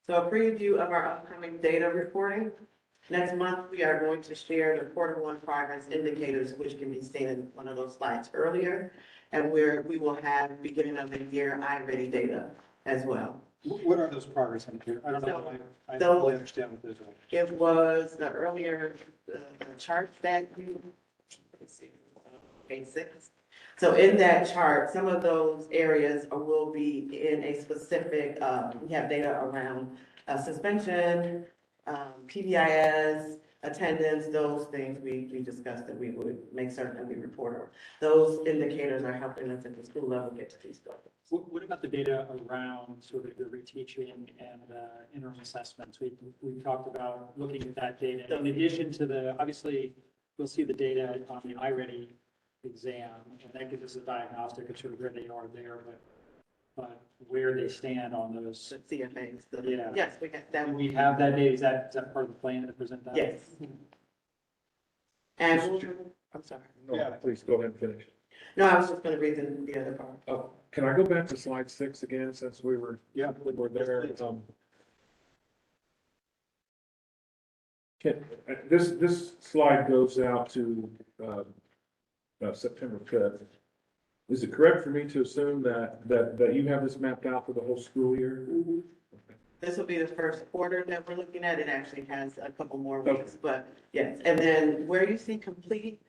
So a preview of our upcoming data reporting. Next month, we are going to share the Q1 progress indicators, which can be seen in one of those slides earlier. And we will have beginning of the year iReady data as well. What are those progress indicators? I don't know. I So- don't fully understand what those are. It was the earlier the chart that you, let's see, page 6. So in that chart, some of those areas will be in a specific, we have data around suspension, PBIS, attendance, those things we discussed that we would make certain that we report on. Those indicators are helping us at the school level get to these goals. What about the data around sort of the reteaching and interim assessments? We talked about looking at that data. In addition to the, obviously, we'll see the data on the iReady exam, and that gives us a diagnostic of sort of where they are there, but where they stand on those. The CFAs, Yeah. yes, we got that. Do we have that data? Is that part of the plan to present that? Yes. And, I'm sorry. No, please go ahead and finish. No, I was just gonna read the other part. Oh, can I go back to slide 6 again, since we were there? This slide goes out to, September 5th. Is it correct for me to assume that you have this mapped out for the whole school year? This will be the first quarter that we're looking at. It actually has a couple more weeks, but yes. And then where you see complete,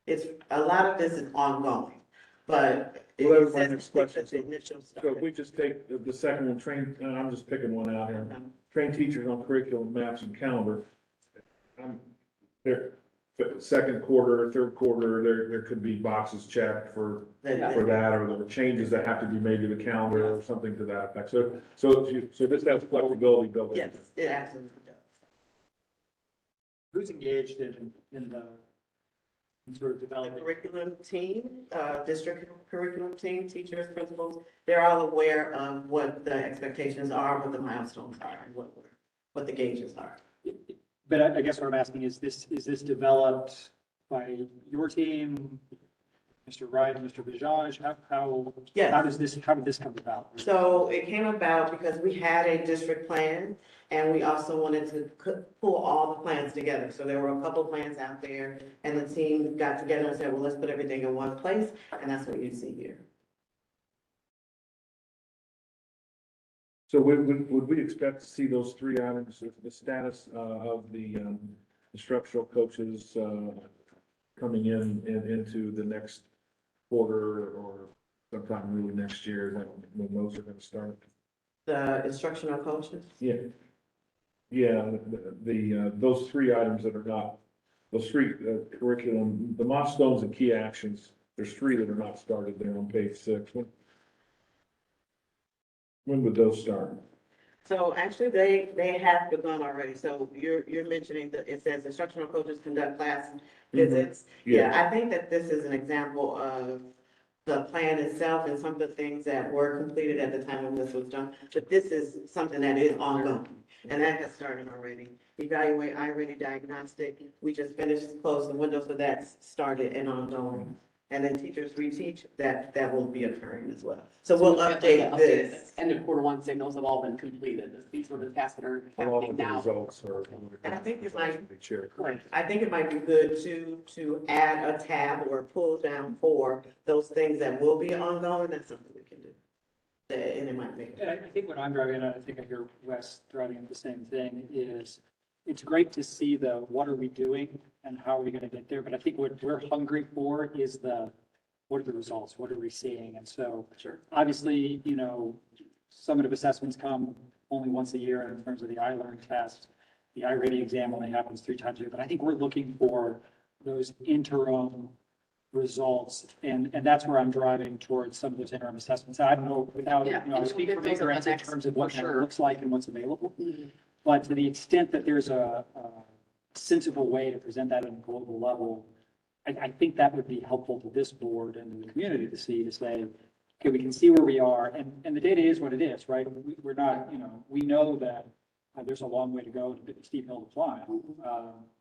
it's, a lot of this is ongoing, but. Well, that it was my says next question. it's the initial So start. if we just take the second one, train, and I'm just picking one out here, train teachers on curriculum, maps, and calendar. There, second quarter, third quarter, there could be boxes checked for that, or there are changes that have to be made to the calendar or something to that effect. So this has flexibility built in. Yes, it absolutely does. Who's engaged in the in sort of The developing? curriculum team, district curriculum team, teachers, principals, they're all aware of what the expectations are, what the milestones are, and what the gauges are. But I guess what I'm asking is this developed by your team, Mr. Wright, Mr. Bajaj? Yes. How did this come about? So it came about because we had a district plan and we also wanted to pull all the plans together. So there were a couple plans out there and the team got together and said, well, let's put everything in one place. And that's what you see here. So would we expect to see those 3 items, the status of the instructional coaches coming into the next quarter or sometime really next year when those are going to start? The instructional coaches. Yeah. Yeah, those 3 items that are not, those 3 curriculum, the milestones and key actions, there's 3 that are not started there on page 6. When would those start? So actually, they have begun already. So you're mentioning that it says instructional coaches conduct class visits. Yeah. Yeah, I think that this is an example of the plan itself and some of the things that were completed at the time when this was done. But this is something that is ongoing, and that has started already. Evaluate iReady diagnostic. We just finished closing the window, so that's started and ongoing. And then teachers reteach, that will be occurring as well. So we'll we have, like, update the this. End of quarter 1 signals have all been completed. These were the tasks that are Along happening with the now. results or. And I think it might- Be shared. Right. I think it might be good to add a tab or pull down for those things that will be ongoing. That's something we can do. And it might make. And I think what I'm driving at, I think I hear Wes driving at the same thing, is it's great to see the what are we doing and how are we gonna get there, but I think what we're hungry for is what are the results, what are we seeing? And so Sure. obviously, summative assessments come only once a year in terms of the iLearn test. The iReady exam only happens 3 times a year, but I think we're looking for those interim results, and that's where I'm driving towards some of those interim assessments. I don't know, without, Yeah, I speak we'll from get those ignorance up in next, terms of what for that sure. looks like and what's available. Mhm. But to the extent that there's a sensible way to present that on a global level, I think that would be helpful to this board and to the community to say, okay, we can see where we are, and the data is what it is, right? We're not, we know that there's a long way to go, to steep hill to climb,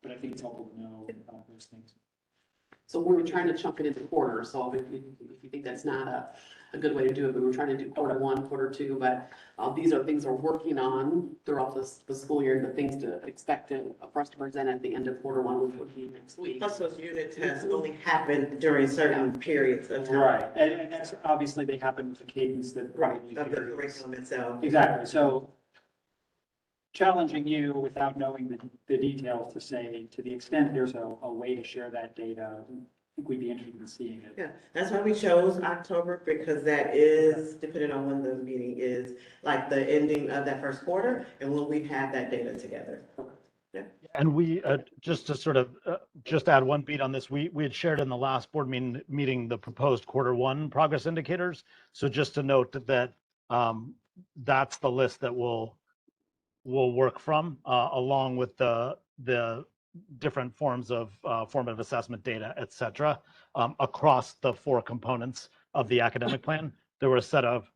but I think it's helpful to know those things. So we were trying to chunk it into quarters, so if you think that's not a good way to do it, we were trying to do quarter 1, quarter 2, but these are things we're working on throughout the school year, the things to expect for us to present at the end of quarter 1, which would be next week. Plus those unit tests only happen during certain periods of time. Right, and that's, obviously, they happen with the cadence that. Right, of the curriculum itself. Exactly, so challenging you without knowing the details to say, to the extent there's a way to share that data, I think we'd be interested in seeing it. Yeah, that's why we chose October, because that is, depending on when the meeting is, like the ending of that first quarter, and when we have that data together. And we, just to sort of, just add one beat on this, we had shared in the last board meeting the proposed quarter 1 progress indicators. So just to note that that's the list that we'll work from, along with the different forms of formative assessment data, et cetera, across the 4 components of the academic plan. There were a set of,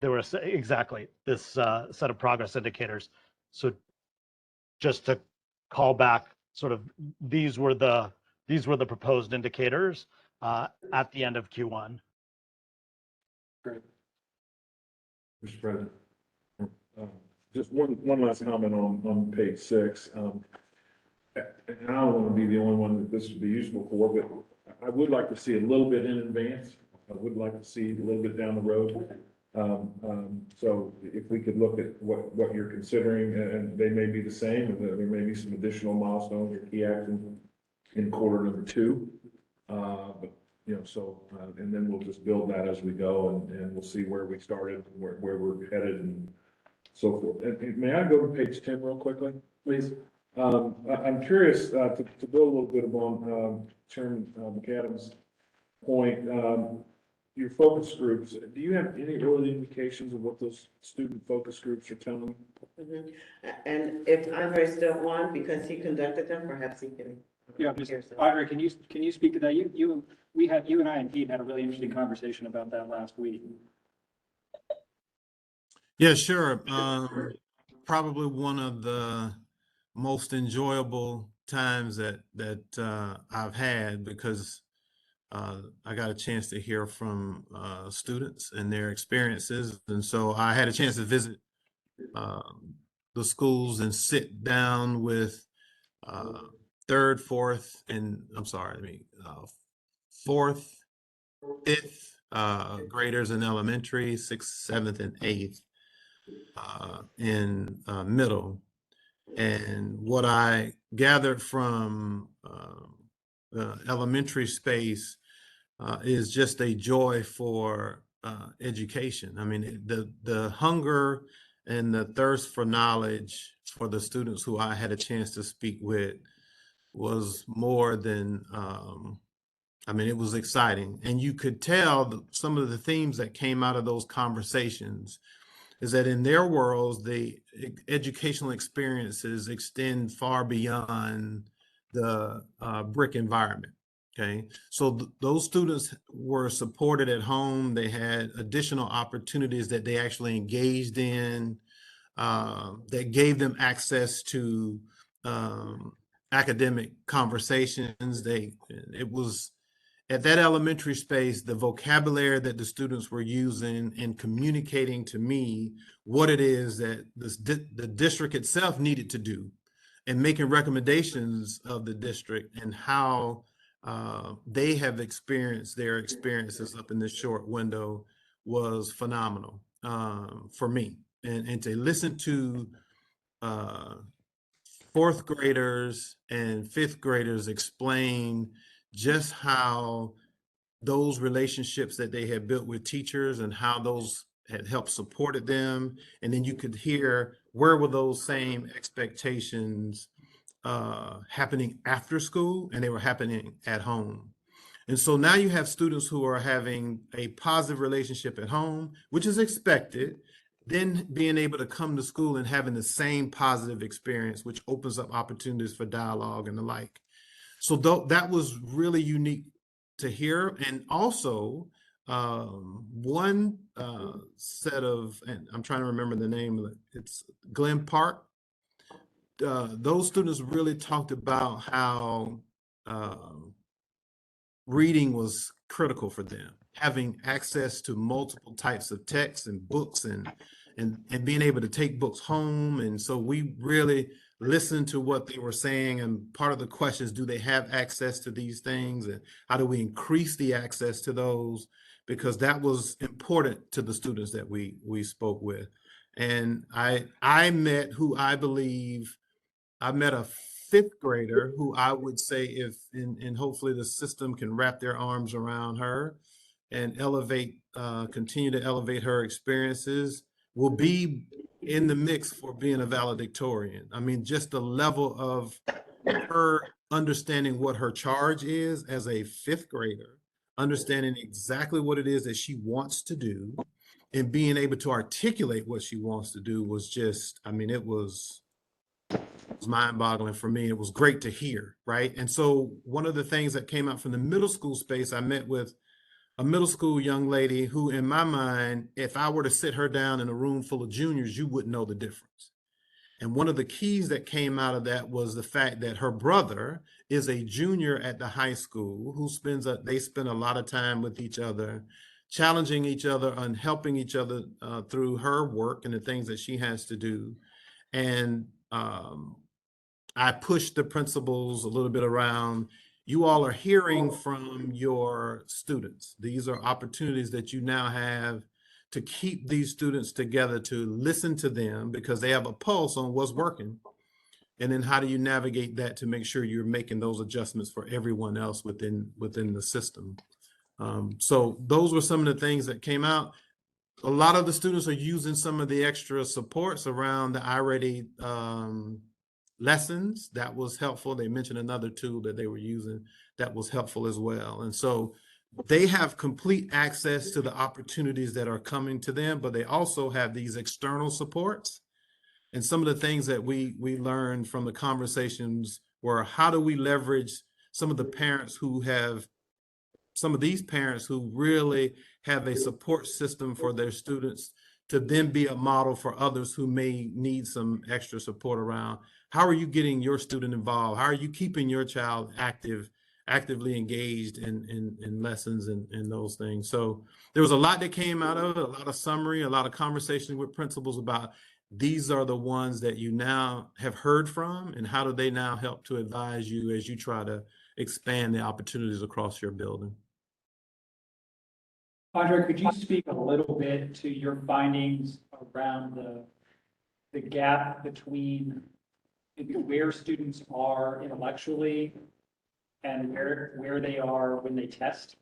exactly this set of progress indicators. So just to call back, sort of, these were the proposed indicators at the end of Q1. Great. Mr. President, just one last comment on page 6. And I don't want to be the only one that this would be useful for, but I would like to see a little bit in advance. I would like to see a little bit down the road. So if we could look at what you're considering, and they may be the same, and there may be some additional milestones or key actions in quarter number 2. But and then we'll just build that as we go, and we'll see where we started, where we're headed, and so forth. And may I go to page 10 real quickly, please? I'm curious to build a little bit upon Chairman McAdams' point. Your focus groups, do you have any early indications of what those student focus groups are telling you? Mhm. And if Andre's still on, because he conducted them, perhaps he can. Yeah, Audrey, can you speak to that? You and I and Pete had a really interesting conversation about that last week. Yeah, sure. Probably one of the most enjoyable times that I've had, because I got a chance to hear from students and their experiences. And so I had a chance to visit the schools and sit down with third, fourth, and fourth, fifth graders in elementary, sixth, seventh, and eighth in middle. And what I gathered from the elementary space is just a joy for education. I mean, the hunger and the thirst for knowledge for the students who I had a chance to speak with was more than, it was exciting. And you could tell some of the themes that came out of those conversations is that in their worlds, the educational experiences extend far beyond the brick environment. Okay, so those students were supported at home. They had additional opportunities that they actually engaged in, that gave them access to academic conversations. It was at that elementary space, the vocabulary that the students were using and communicating to me what it is that the district itself needed to do, and making recommendations of the district and how they have experienced their experiences up in this short window was phenomenal for me. And to listen to fourth graders and fifth graders explain just how those relationships that they had built with teachers and how those had helped supported them. And then you could hear where were those same expectations happening after school, and they were happening at home. And so now you have students who are having a positive relationship at home, which is expected, then being able to come to school and having the same positive experience, which opens up opportunities for dialogue and the like. So that was really unique to hear. And also one set of, and I'm trying to remember the name of it, it's Glen Park. Those students really talked about how reading was critical for them, having access to multiple types of texts and books, and being able to take books home. And so we really listened to what they were saying. And part of the question is, do they have access to these things? And how do we increase the access to those? Because that was important to the students that we spoke with. And I met who I believe, I met a fifth grader who I would say, if and hopefully the system can wrap their arms around her and continue to elevate her experiences, will be in the mix for being a valedictorian. I mean, just the level of her understanding what her charge is as a fifth grader, understanding exactly what it is that she wants to do, and being able to articulate what she wants to do was just, I mean, it was mind-boggling for me. It was great to hear, right? And so one of the things that came out from the middle school space, I met with a middle school young lady who, in my mind, if I were to sit her down in a room full of juniors, you wouldn't know the difference. And one of the keys that came out of that was the fact that her brother is a junior at the high school who they spend a lot of time with each other, challenging each other and helping each other through her work and the things that she has to do. And I pushed the principals a little bit around. You all are hearing from your students. These are opportunities that you now have to keep these students together, to listen to them, because they have a pulse on what's working. And then how do you navigate that to make sure you're making those adjustments for everyone else within the system? So those were some of the things that came out. A lot of the students are using some of the extra supports around the iReady lessons. That was helpful. They mentioned another tool that they were using that was helpful as well. And so they have complete access to the opportunities that are coming to them, but they also have these external supports. And some of the things that we learned from the conversations were, how do we leverage some of the parents who have, some of these parents who really have a support system for their students, to then be a model for others who may need some extra support around. How are you getting your student involved? How are you keeping your child actively engaged in lessons and those things? So there was a lot that came out of it, a lot of summary, a lot of conversation with principals about, these are the ones that you now have heard from, and how do they now help to advise you as you try to expand the opportunities across your building. Andre, could you speak a little bit to your findings around the gap between maybe where students are intellectually and where they are when they test?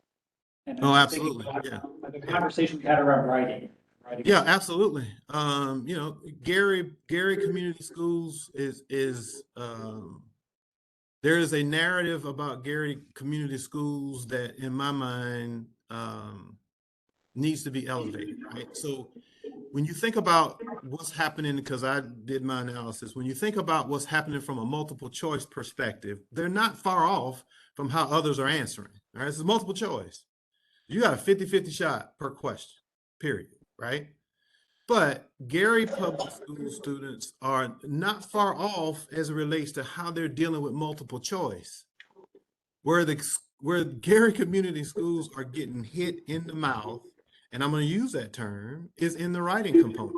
And Oh, I'm thinking absolutely. about Yeah. the conversation we had around writing. Yeah, absolutely. You know, Gary Community Schools is there is a narrative about Gary Community Schools that, in my mind, needs to be elevated, right? So when you think about what's happening, because I did my analysis, when you think about what's happening from a multiple choice perspective, they're not far off from how others are answering. All right, this is multiple choice. You got a 50-50 shot per question, period, right? But Gary Public School students are not far off as it relates to how they're dealing with multiple choice. Where Gary Community Schools are getting hit in the mouth, and I'm going to use that term, is in the writing component.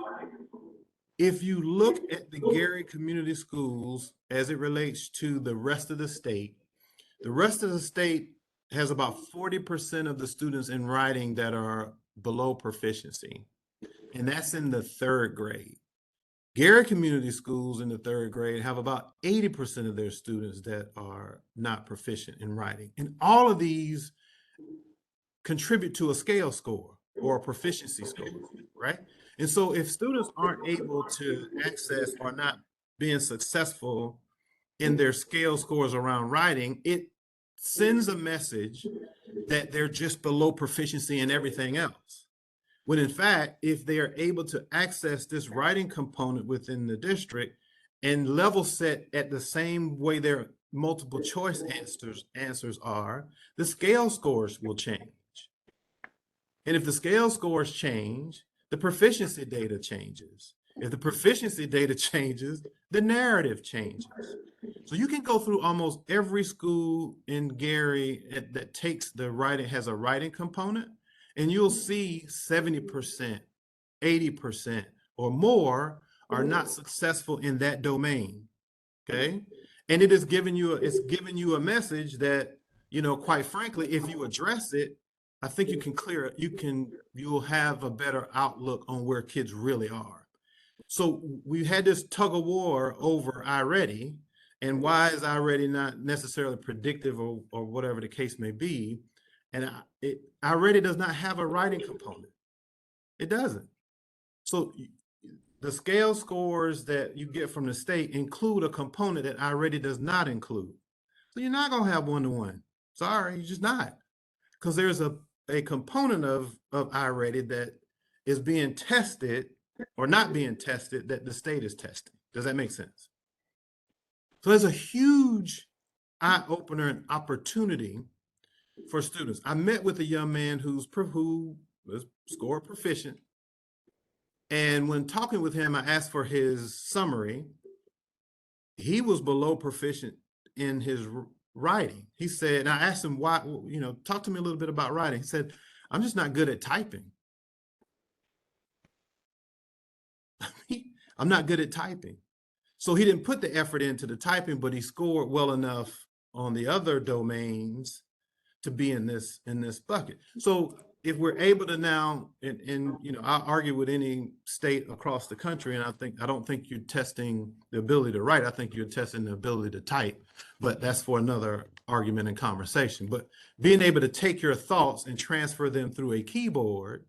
If you look at the Gary Community Schools as it relates to the rest of the state has about 40% of the students in writing that are below proficiency, and that's in the 3rd grade. Gary Community Schools in the 3rd grade have about 80% of their students that are not proficient in writing. And all of these contribute to a scale score or a proficiency score, right? And so if students aren't able to access or not being successful in their scale scores around writing, it sends a message that they're just below proficiency in everything else. When in fact, if they are able to access this writing component within the district and level set at the same way their multiple choice answers are, the scale scores will change. And if the scale scores change, the proficiency data changes. If the proficiency data changes, the narrative changes. So you can go through almost every school in Gary that takes the writing, has a writing component, and you'll see 70%, 80% or more are not successful in that domain. Okay. And it is giving you a message that, you know, quite frankly, if you address it, I think you can clear it. You'll have a better outlook on where kids really are. So we had this tug of war over iReady, and why is iReady not necessarily predictive or whatever the case may be. And iReady does not have a writing component. It doesn't. So the scale scores that you get from the state include a component that iReady does not include. So you're not going to have one-to-one. Sorry, you're just not. Because there's a component of iReady that is being tested or not being tested that the state is testing. Does that make sense? So there's a huge eye-opener and opportunity for students. I met with a young man who was score proficient. And when talking with him, I asked for his summary. He was below proficient in his writing. He said, and I asked him why, you know, talk to me a little bit about writing. He said, I'm just not good at typing. I'm not good at typing. So he didn't put the effort into the typing, but he scored well enough on the other domains to be in this bucket. So if we're able to now, and you know, I argue with any state across the country, and I don't think you're testing the ability to write. I think you're testing the ability to type, but that's for another argument and conversation. But being able to take your thoughts and transfer them through a keyboard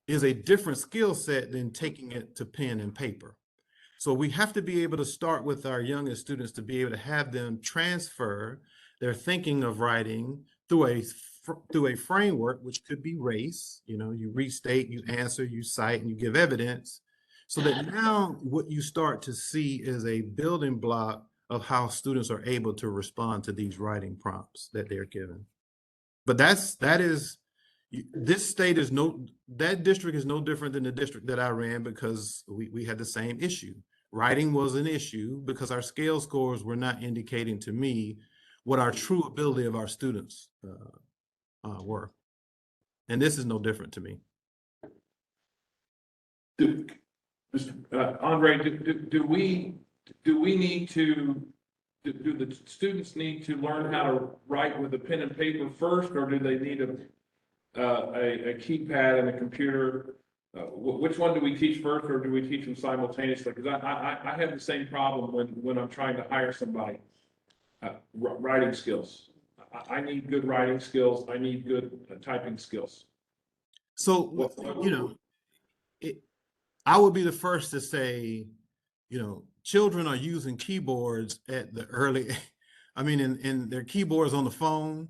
is a different skill set than taking it to pen and paper. So we have to be able to start with our youngest students to be able to have them transfer their thinking of writing through a framework, which could be RACE. You know, you restate, you answer, you cite, and you give evidence, so that now what you start to see is a building block of how students are able to respond to these writing prompts that they're given. But this state is that district is no different than the district that I ran, because we had the same issue. Writing was an issue because our scale scores were not indicating to me what our true ability of our students were. And this is no different to me. Andre, do we need to, do the students need to learn how to write with a pen and paper first, or do they need a keypad and a computer? Which one do we teach first, or do we teach them simultaneously? Because I have the same problem when I'm trying to hire somebody. Writing skills. I need good writing skills. I need good typing skills. So, you know, I would be the first to say, you know, children are using keyboards at the early, I mean, in their keyboards on the phone,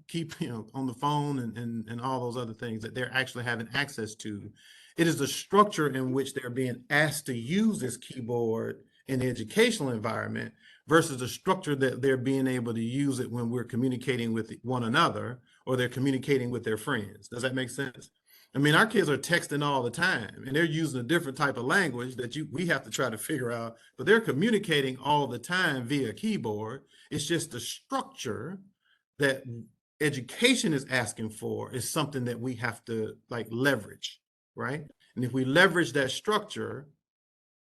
on the phone and all those other things that they're actually having access to It is the structure in which they're being asked to use this keyboard in the educational environment versus the structure that they're being able to use it when we're communicating with one another or they're communicating with their friends. Does that make sense? I mean, our kids are texting all the time and they're using a different type of language that we have to try to figure out, but they're communicating all the time via keyboard. It's just the structure that education is asking for is something that we have to like leverage, right? And if we leverage that structure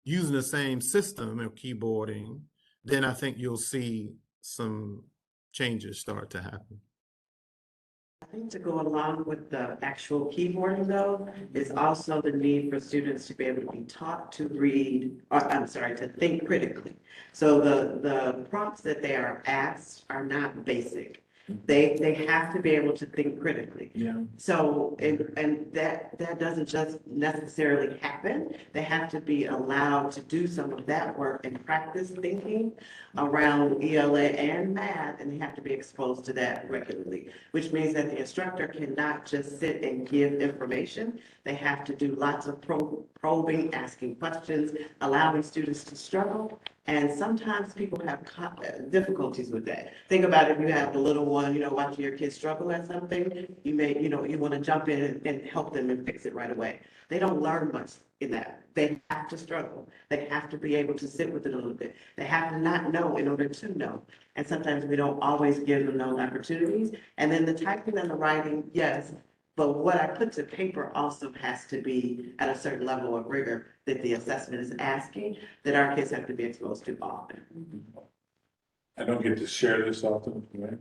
using the same system of keyboarding, then I think you'll see some changes start to happen. I think to go along with the actual keyboarding though, is also the need for students to be able to be taught to read, or I'm sorry, to think critically. So the prompts that they are asked are not basic. They have to be able to think critically. Yeah. So, and that doesn't just necessarily happen. They have to be allowed to do some of that work and practice thinking around ELA and math, and they have to be exposed to that regularly, which means that the instructor cannot just sit and give information. They have to do lots of probing, asking questions, allowing students to struggle. And sometimes people have difficulties with that. Think about if you have the little one, watching your kids struggle at something, you may, you want to jump in and help them and fix it right away. They don't learn much in that. They have to struggle. They have to be able to sit with it a little bit. They have to not know in order to know. And sometimes we don't always give them those opportunities. And then the typing and the writing, yes, but what I put to paper also has to be at a certain level of rigor that the assessment is asking, that our kids have to be exposed to often. I don't get to share this often, right?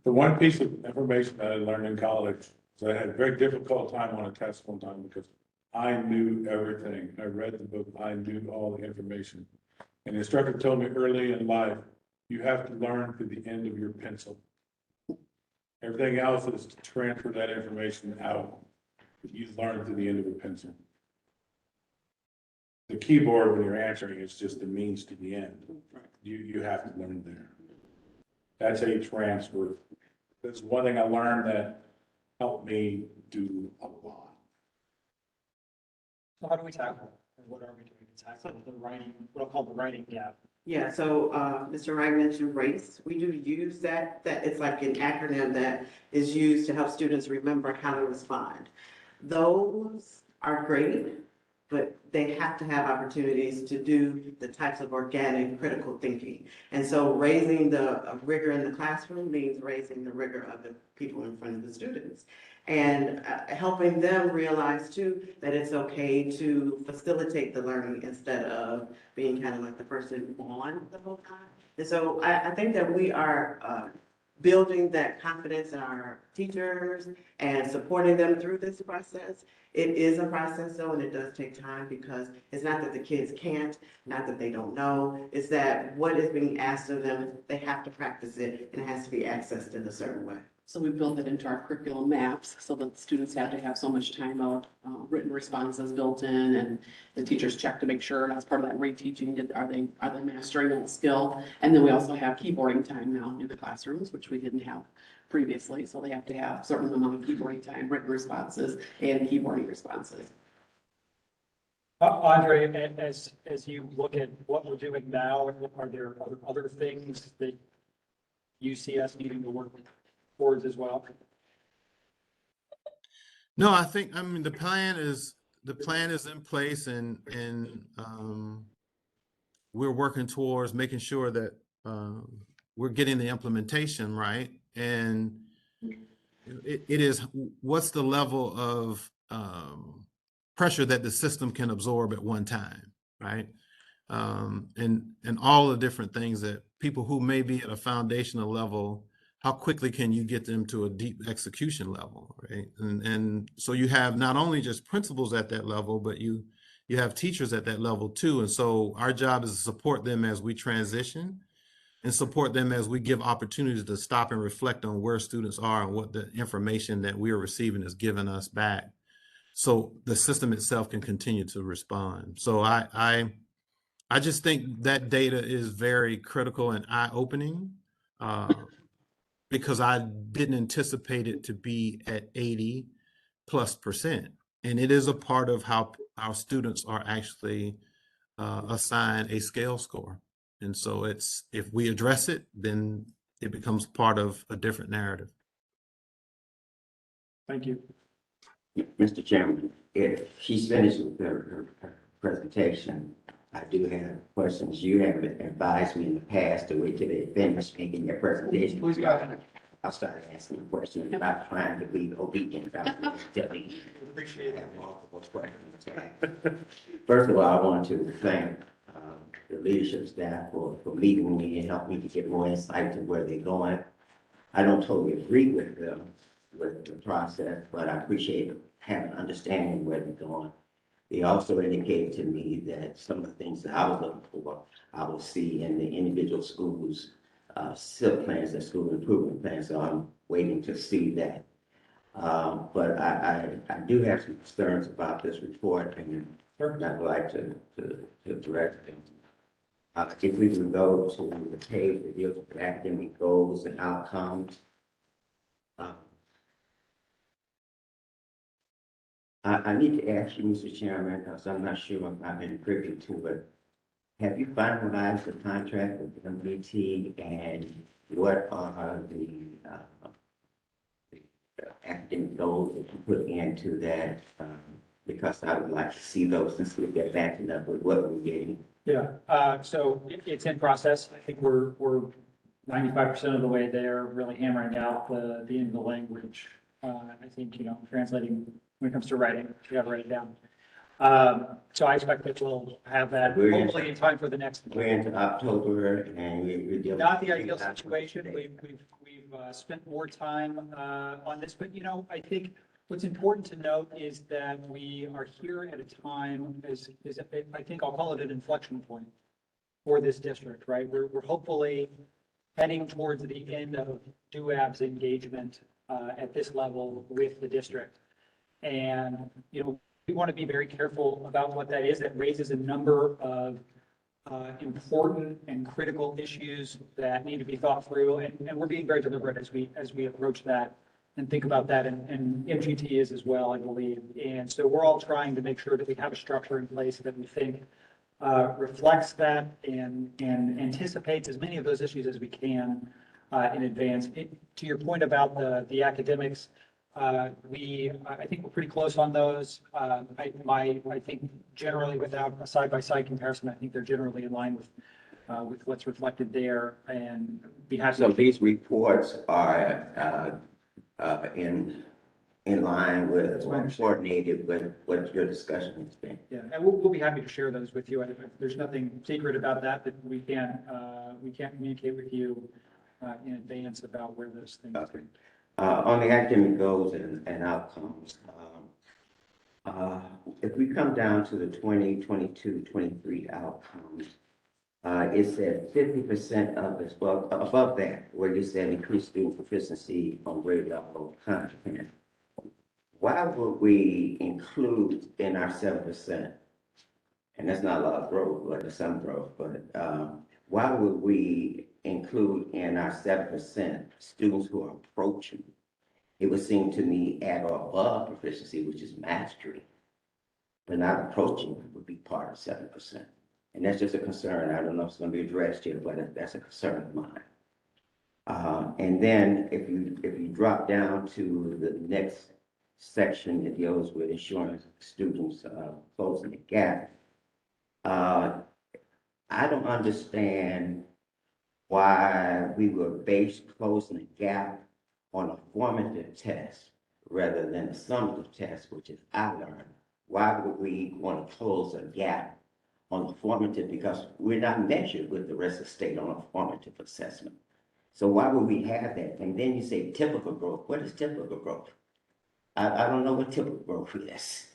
The one piece of information that I learned in college is I had a very difficult time on a test one time because I knew everything. I read the book, I knew all the information. And the instructor told me early in life, you have to learn to the end of your pencil. Everything else is to transfer that information out. You learn to the end of your pencil. The keyboard, when you're answering, is just the means to the end. You have to learn there. That's a transfer. That's one thing I learned that helped me do a lot. So how do we tackle it? Or what are we doing to tackle the writing, what I'll call the writing gap? Yeah, so Mr. Wright mentioned RACE. We do use that it's like an acronym that is used to help students remember how to respond. Those are great, but they have to have opportunities to do the types of organic critical thinking. And so raising the rigor in the classroom means raising the rigor of the people in front of the students. And helping them realize too that it's okay to facilitate the learning instead of being kind of like the person on the whole time. And so I think that we are building that confidence in our teachers and supporting them through this process. It is a process though, and it does take time because it's not that the kids can't, not that they don't know, it's that what is being asked of them, they have to practice it and it has to be accessed in a certain way. So we build it into our curriculum maps so that students have to have so much time of written responses built in, and the teachers check to make sure that's part of that reteaching. Are they mastering that skill? And then we also have keyboarding time now in the classrooms, which we didn't have previously. So they have to have a certain amount of keyboarding time, written responses, and keyboarding responses. Andre, as you look at what we're doing now, are there other things that you see us needing to work towards as well? No, I mean, the plan is in place and we're working towards making sure that we're getting the implementation right. And it is, what's the level of pressure that the system can absorb at one time, right? And all the different things that people who may be at a foundational level, how quickly can you get them to a deep execution level, right? And so you have not only just principals at that level, but you have teachers at that level too. And so our job is to support them as we transition and support them as we give opportunities to stop and reflect on where students are and what the information that we are receiving is giving us back. So the system itself can continue to respond. So I just think that data is very critical and eye-opening because I didn't anticipate it to be at 80+%. And it is a part of how our students are actually assigned a scale score. And so if we address it, then it becomes part of a different narrative. Thank you. Mr. Chairman, if she's finished with her presentation, I do have questions. You have advised me in the past to wait till they finish making their presentation. Please go ahead. I'll start asking questions about trying to be obedient. Appreciate it. Multiple questions. First of all, I want to thank the leadership staff for meeting me and helping me to get more insight to where they're going. I don't totally agree with them with the process, but I appreciate having an understanding where they're going. They also indicated to me that some of the things that I was looking for, I will see in the individual schools' SIP plans and school improvement plans, so I'm waiting to see that. But I do have some concerns about this report, and I'd like to direct them. If we can go to the page that deals with academic goals and outcomes. I need to ask you, Mr. Chairman, because I'm not sure if I've been privy to it. Have you finalized the contract with MBT, and what are the academic goals that you put into that? Because I would like to see those since we get backing up with what we're getting. Yeah, so it's in process. I think we're 95% of the way there, really hammering out the end of the language. I think, translating when it comes to writing, you have to write it down. So I expect that we'll have that hopefully in time for the next. We're into October, and we're dealing. Not the ideal situation. We've spent more time on this, but I think what's important to note is that we are here at a time is I think I'll call it an inflection point for this district, right? We're hopefully heading towards the end of DUAB's engagement at this level with the district. And, we want to be very careful about what that is. That raises a number of important and critical issues that need to be thought through. And we're being very deliberate as we approach that and think about that. And MGT is as well, I believe. And so we're all trying to make sure that we have a structure in place that we think reflects that and anticipates as many of those issues as we can in advance. To your point about the academics, I think we're pretty close on those. I think generally without a side-by-side comparison, I think they're generally in line with what's reflected there, and be happy. So these reports are in line with, coordinated with what your discussion has been. Yeah, and we'll be happy to share those with you. There's nothing secret about that we can't communicate with you in advance about where those things. Okay. On the academic goals and outcomes, if we come down to the 2022-23 outcomes, it said 50% of this, well, above that, where you said increase student proficiency on grade level content. Why would we include in our 7%, and that's not a lot of growth, but there's some growth, but why would we include in our 7% students who are approaching? It would seem to me at or above proficiency, which is mastery, but not approaching would be part of 7%. And that's just a concern. I don't know if it's going to be addressed here, but that's a concern of mine. And then if you drop down to the next section that deals with ensuring students closing the gap, I don't understand why we were based closing the gap on a formative test rather than a summative test, which is I learned. Why would we want to close a gap on the formative? Because we're not measured with the rest of the state on a formative assessment. So why would we have that? And then you say typical growth. What is typical growth? I don't know what typical growth is.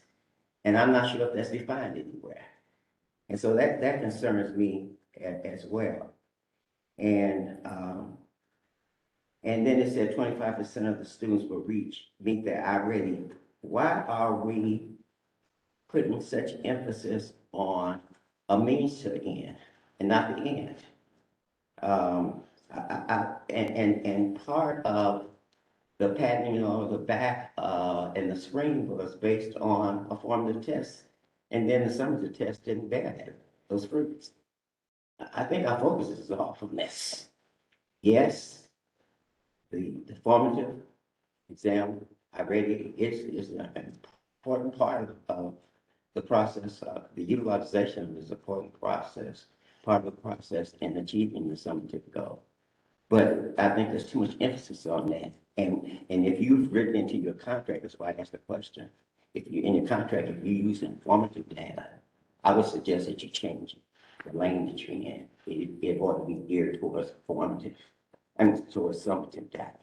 And I'm not sure if that's defined anywhere. And so that concerns me as well. And then it said 25% of the students will meet their I-ready. Why are we putting such emphasis on a means to the end and not the end? And part of the patterning on the back, and the spring was based on a formative test. And then the summative test didn't bear that, those fruits. I think our focus is off of this. Yes, the formative exam, I read it, is an important part of the process, the utilization is an important process, part of the process in achieving the summative goal. But I think there's too much emphasis on that. And if you've written into your contract, that's why I asked the question. If you, in your contract, if you use informative data, I would suggest that you change the language you're in. It ought to be geared towards formative and towards summative data.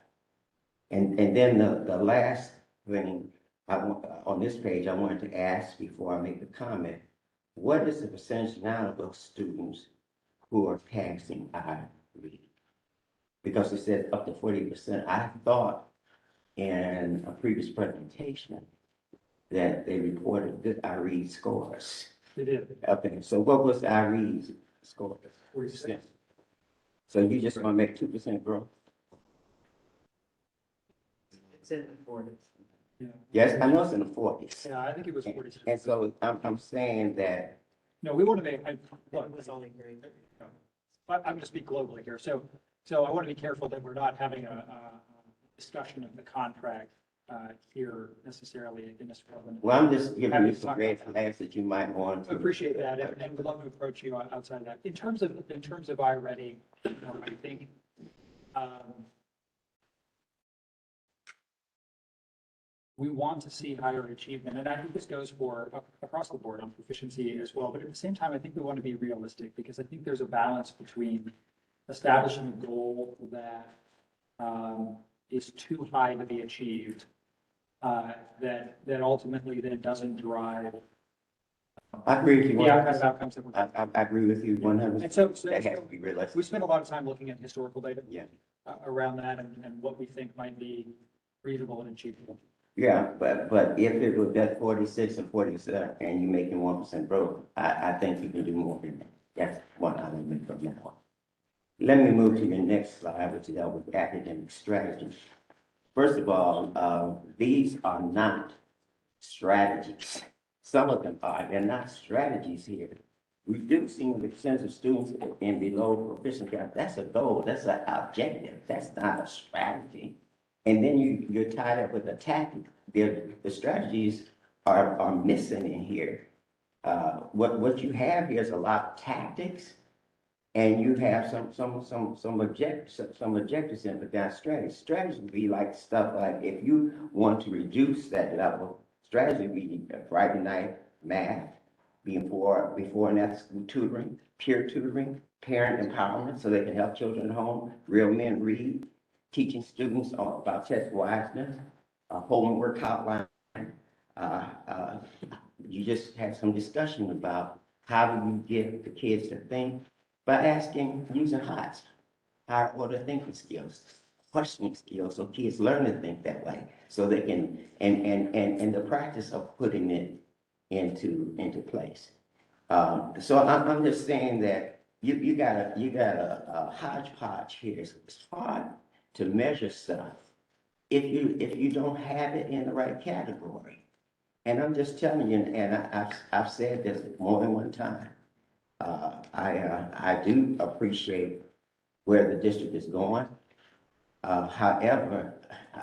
And then the last thing I want, on this page, I wanted to ask before I make the comment, what is the percentage now of those students who are passing reading? Because it says up to 40%. I thought in a previous presentation that they reported good read scores. They did. Okay, so what was the read score? 46. So you just want to make 2% growth? It's in the 40s. Yeah. Yes, I know it's in the 40s. Yeah, I think it was 46. And so I'm saying that, No, we want to make, look, It was only grade. I'm going to speak globally here. So I want to be careful that we're not having a discussion of the contract here necessarily in this program. well, I'm just giving Happy you to some talk red about that. flags that you might want I to. appreciate that, and we'd love to approach you outside of that. In terms of iReady, I think, we want to see higher achievement, and I think this goes for across the board on proficiency as well. But at the same time, I think we want to be realistic because I think there's a balance between establishing a goal that is too high to be achieved, that ultimately then doesn't drive I agree with you. the outcomes that we're. I agree with you 100%. And so That has to be realistic. we spent a lot of time looking at historical data. Yeah. Around that and what we think might be reasonable and achievable. Yeah, but if it was that 46 and 47 and you're making 1% growth, I think you can do more than that. That's one element from that one. Let me move to your next slide, which is with academic strategies. First of all, these are not strategies. Some of them are, they're not strategies here. Reducing the percentage of students in below proficiency gap, that's a goal, that's an objective, that's not a strategy. And then you're tied up with a tactic. The strategies are missing in here. What you have here is a lot of tactics, and you have some objectives in, but not strategies. Strategies would be like stuff like if you want to reduce that level, strategy would be Friday night math, before and after school tutoring, peer tutoring, parent empowerment so they can help children at home, real men read, teaching students about test wiseness, homework outline. You just had some discussion about how do you get the kids to think by asking, using HOTS, higher order thinking skills, questioning skills, so kids learn to think that way, so they can, and the practice of putting it into place. So I'm just saying that you got a hodgepodge here. It's hard to measure stuff if you don't have it in the right category. And I'm just telling you, and I've said this more than one time. I do appreciate where the district is going. However,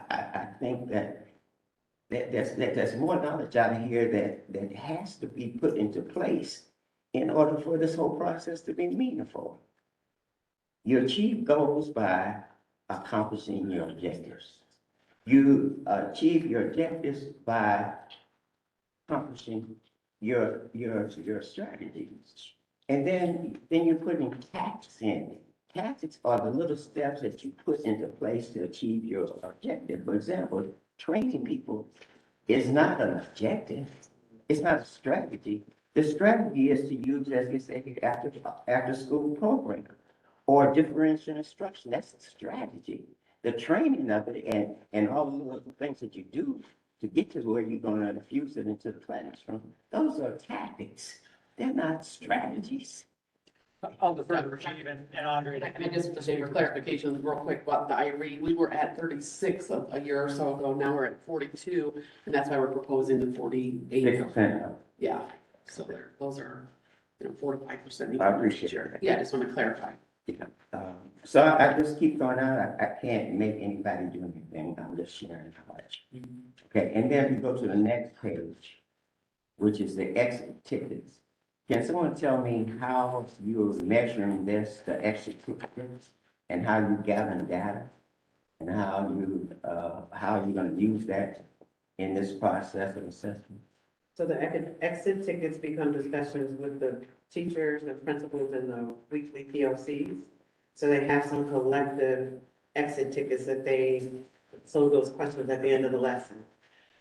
I think that there's more knowledge out here that has to be put into place in order for this whole process to be meaningful. You achieve goals by accomplishing your objectives. You achieve your objectives by accomplishing your strategies. And then you're putting tactics in. Tactics are the little steps that you put into place to achieve your objective. For example, training people is not an objective. It's not a strategy. The strategy is to use, as we say here, after school program or differential instruction. That's a strategy. The training of it and all the little things that you do to get to where you're going to infuse it into the classroom, those are tactics. They're not strategies. I'll defer to Rajiv and Andre. I just want to say for clarification, real quick about the IRE, we were at 36 a year or so ago, now we're at 42, and that's why we're proposing the 48. 6%. Yeah, so those are, 4 to 5%. I appreciate it. Yeah, I just want to clarify. Yeah. So I just keep going out. I can't make anybody do anything. I'm just sharing knowledge. Okay, and then we go to the next page, which is the exit tickets. Can someone tell me how you're measuring this, the exit tickets, and how you gather data, and how you're going to use that in this process of assessment? So the exit tickets become discussions with the teachers and principals in the weekly PLCs. So they have some collective exit tickets that so those questions at the end of the lesson.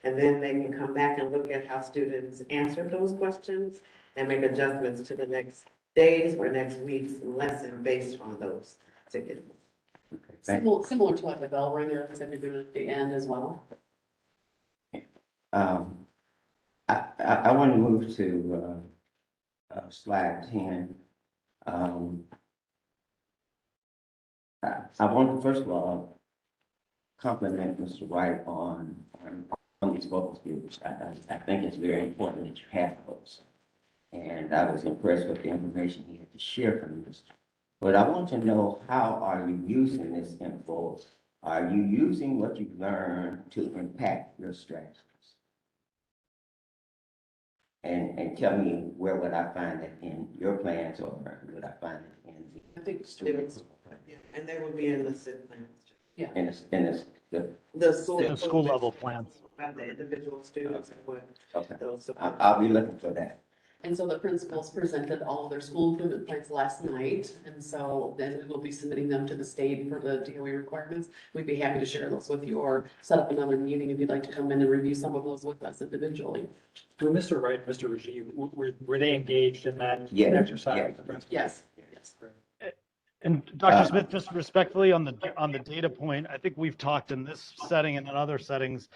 And then they can come back and look at how students answered those questions and make adjustments to the next days or next week's lesson based on those tickets. Similar to like the bell ringer, that we do at the end as well. I want to move to slide 10. I want to, first of all, compliment Mr. White on these focus groups. I think it's very important that you have those. And I was impressed with the information he had to share from this. But I want to know, how are you using this info? Are you using what you've learned to impact your strategies? And tell me, where would I find it in your plans, or would I find it in the I think students? and they will be in the SIP plans. Yeah. In the The school. The school level plans. By the individual students and what okay. those. I'll be looking for that. And so the principals presented all of their school improvement plans last night, and so then we will be submitting them to the state for the DOE requirements. We'd be happy to share those with you, or set up another meeting if you'd like to come in and review some of those with us individually. Were Mr. Wright, Mr. Rajiv, were they engaged in that Yeah. exercise? Yes. And Dr. Smith, just respectfully on the data point, I think we've talked in this setting and in other settings,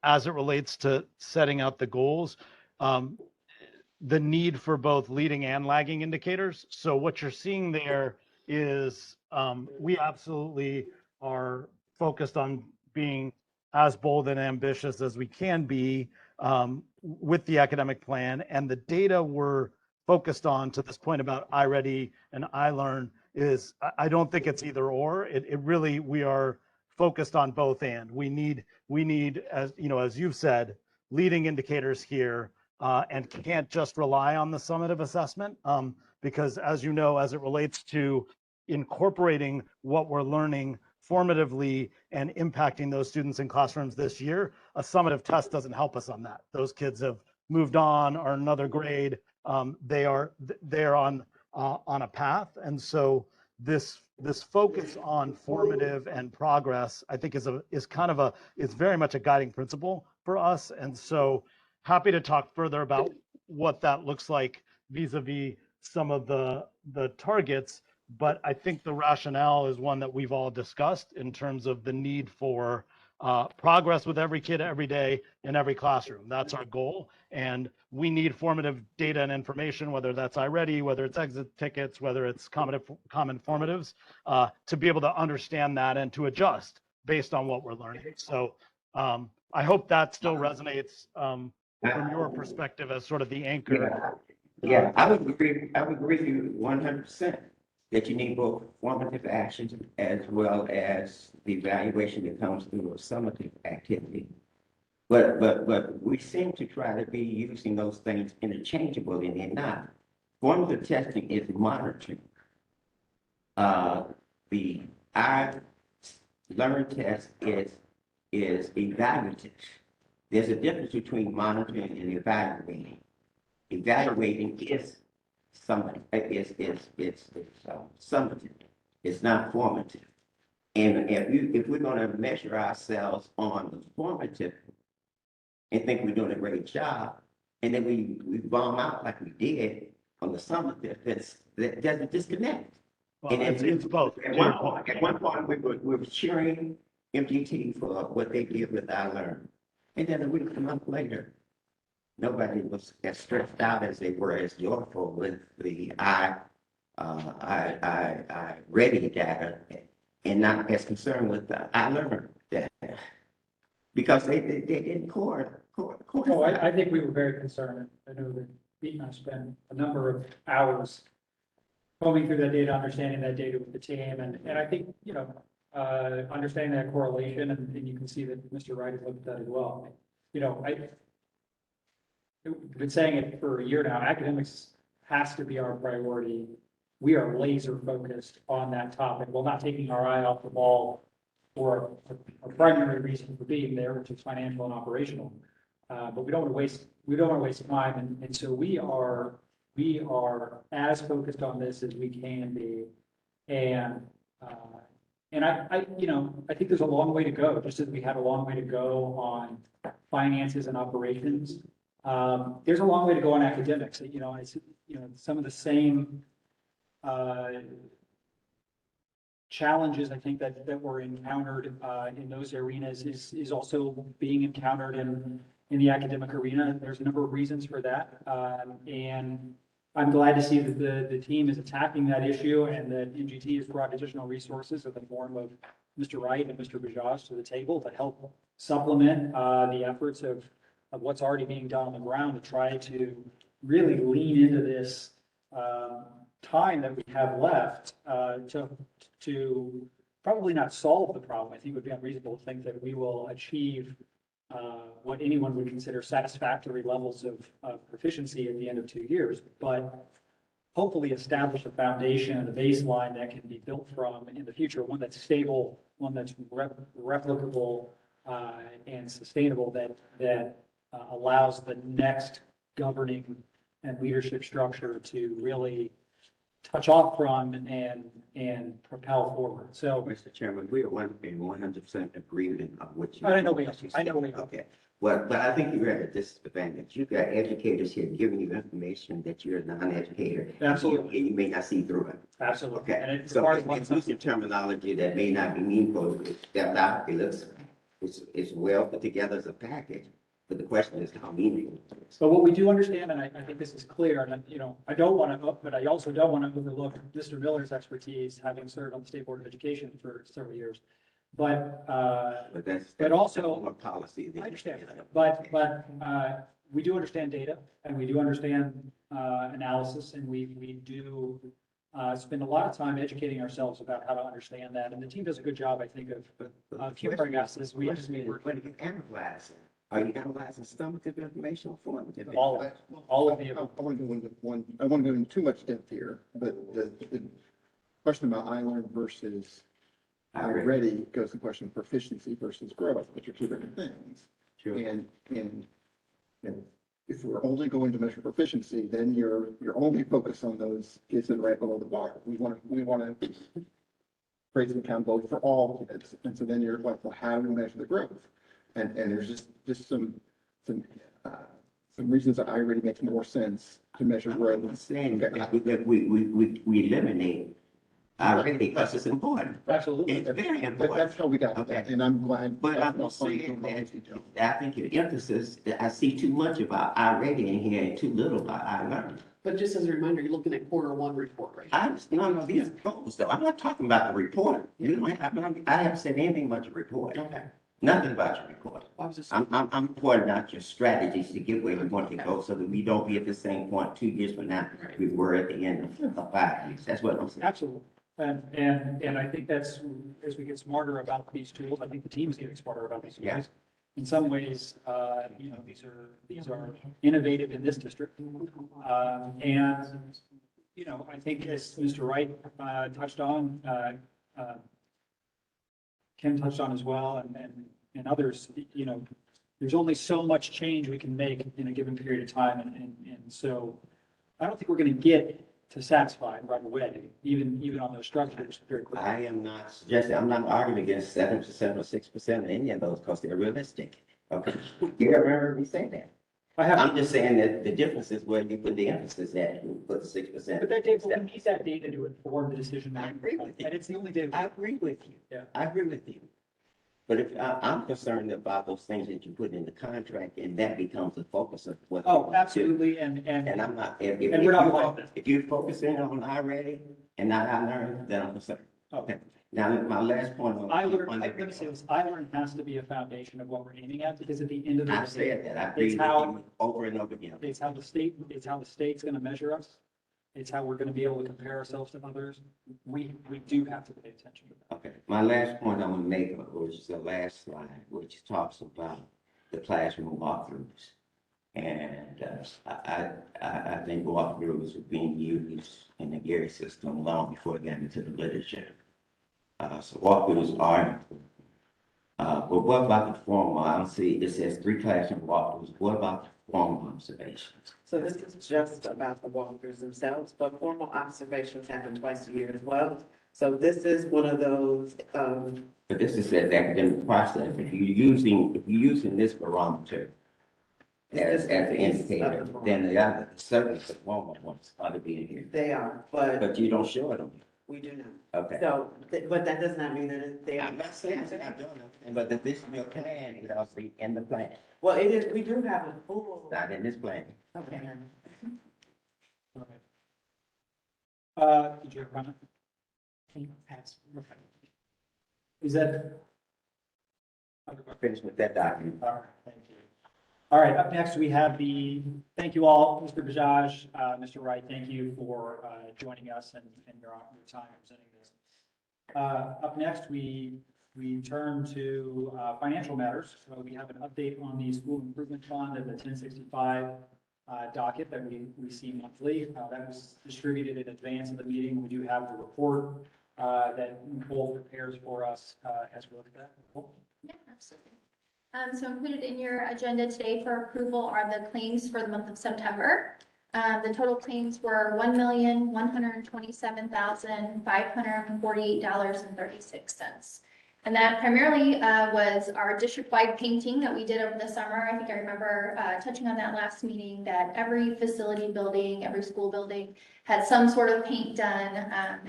as it relates to setting out the goals, the need for both leading and lagging indicators. So what you're seeing there is we absolutely are focused on being as bold and ambitious as we can be with the academic plan. And the data we're focused on, to this point about iReady and iLearn, is I don't think it's either or. It really, we are focused on both and. We need, as you know, as you've said, leading indicators here, and can't just rely on the summative assessment, because as you know, as it relates to incorporating what we're learning formatively and impacting those students in classrooms this year, a summative test doesn't help us on that. Those kids have moved on, are another grade. They are on a path, and so this focus on formative and progress, I think, is very much a guiding principle for us. And so happy to talk further about what that looks like vis-a-vis some of the targets, but I think the rationale is one that we've all discussed in terms of the need for progress with every kid every day in every classroom. That's our goal, and we need formative data and information, whether that's iReady, whether it's exit tickets, whether it's common formatives, to be able to understand that and to adjust based on what we're learning. So I hope that still resonates from your perspective as sort of the anchor. Yeah, I would agree with you 100% that you need both formative actions as well as the evaluation that comes through a summative activity. But we seem to try to be using those things interchangeably, and they're not. Formative testing is monitoring. The iLearn test is evaluative. There's a difference between monitoring and evaluating. Evaluating is summative. It's summative. It's not formative. And if we're going to measure ourselves on the formative and think we're doing a great job, and then we bomb out like we did on the summative, there's a disconnect. Well, and it's both. At one point, we were cheering MGT for what they did with iLearn. And then a week, a month later, nobody was as stressed out as they were as joyful with the I ready data and not as concerned with the I learned data. Because they didn't core. Oh, I think we were very concerned. I know that Pete and I spent a number of hours combing through that data, understanding that data with the team, and I think, understanding that correlation, and you can see that Mr. Wright has looked at that as well. I've been saying it for a year now, academics has to be our priority. We are laser focused on that topic, while not taking our eye off the ball for a primary reason for being there, which is financial and operational. But we don't want to waste time, and so we are as focused on this as we can be. And I think there's a long way to go, just as we had a long way to go on finances and operations. There's a long way to go on academics. Some of the same challenges I think that were encountered in those arenas is also being encountered in the academic arena. There's a number of reasons for that. And I'm glad to see that the team is attacking that issue, and that MGT has brought additional resources in the form of Mr. Wright and Mr. Bajaj to the table to help supplement the efforts of what's already being done on the ground, to try to really lean into this time that we have left to probably not solve the problem. I think it would be unreasonable to think that we will achieve what anyone would consider satisfactory levels of proficiency at the end of 2 years, but hopefully establish a foundation and a baseline that can be built from in the future, one that's stable, one that's replicable and sustainable, that allows the next governing and leadership structure to really touch off from and propel forward. So, Mr. Chairman, we are in 100% agreement of what you. I know we are. Okay. Well, but I think you're at a disadvantage. You've got educators here giving you information that you're a non-educator. Absolutely. And you may not see through it. Absolutely. Okay. And it's So part of it's using terminology that may not be meaningful. It's well put together as a package. But the question is how meaningful it is. But what we do understand, and I think this is clear, and I don't want to, but I also don't want to overlook Mr. Miller's expertise, having served on the State Board of Education for several years. But also more policy. I understand, but we do understand data, and we do understand analysis, and we do spend a lot of time educating ourselves about how to understand that. And the team does a good job, I think, of humoring us as we When you analyze it, are you analyzing summative information or formative? all of the above. I want to go into I want to go into too much depth here, but the question about I learned versus I ready goes to the question of proficiency versus growth, which are two different things. Sure. And if we're only going to measure proficiency, then you're only focused on those kids that are right below the bar. We want to create some accountability for all kids, and so then you're like, well, how do we measure the growth? And there's just some reasons that I really makes more sense to measure growth. I'm saying that we eliminate already because it's important. Absolutely. It's very But important. that's how we got Okay. that, and I'm glad. But I'm not saying that, I think your emphasis, I see too much about I ready in here and too little about I learned. But just as a reminder, you're looking at Q1 report, right? No, these are goals though. I'm not talking about the report. You don't have, I haven't said anything about your report. Okay. Nothing about your report. I was just. I'm pointing out your strategies to get where we want to go so that we don't be at the same point 2 years from now we were at the end of 5 years. That's what I'm saying. Absolutely. And I think that's, as we get smarter about these tools, I think the team's getting smarter about these tools. Yeah. In some ways, these are innovative in this district. I think as Mr. Wright touched on, Kim touched on as well, and others, there's only so much change we can make in a given period of time. And so I don't think we're going to get to satisfy right away, even on those structures very quickly. I am not suggesting, I'm not arguing against 7% or 6% of any of those because they're realistic. Okay. You ever heard me say that? I'm just saying that the difference is where you put the emphasis at, you put the 6%. But that data, we need that data to inform the decision. I agree with you. And it's the only data. I agree with you. Yeah. I agree with you. But if, I'm concerned about those things that you put in the contract and that becomes the focus of what. Oh, absolutely, and And I'm not, if And we're not you playing fo- if you focusing on I ready and not I learned, then I'm concerned. Okay, now, my last point on. let me say this, I-learn has to be a foundation of what we're aiming at, because at the end of the day. I've said that, I've It's agreed with how, you over and over again. it's how the state's gonna measure us. It's how we're gonna be able to compare ourselves to others. We do have to pay attention to that. Okay, my last point I want to make was the last slide, which talks about the classroom walkthroughs. And I think walkthroughs were being used in the Gary system long before getting into the literature. So walkthroughs are important. But what about the formal? I don't see, it says 3 classroom walkthroughs. What about the formal observations? So this is just about the walkthroughs themselves, but formal observations happen twice a year as well. So this is one of those, But this is the academic process. If you're using this barometer as the indicator, then the other, certainly the formal ones ought to be in here. they are, but But you don't show it on here. we do not. Okay. So, but that does not mean that they are. I'm not saying that I'm doing it, but that this is your plan, it ought to be in the plan, Well, it is, we do have a full. not in this plan. Okay. All right. Did you have a comment? Is that? Finish with that document. All right, thank you. All right, up next, we have thank you all, Mr. Bajaj, Mr. Wright, thank you for joining us and your time presenting this. Up next, we turn to financial matters. So we have an update on the school improvement fund and the 1065 docket that we see monthly. That was distributed in advance of the meeting. We do have the report that Nicole prepares for us as we look at that. Nicole? Yeah, absolutely. So included in your agenda today for approval are the claims for the month of September. The total claims were $1,127,548.36. And that primarily was our district-wide painting that we did over the summer. I think I remember touching on that last meeting, that every facility building, every school building had some sort of paint done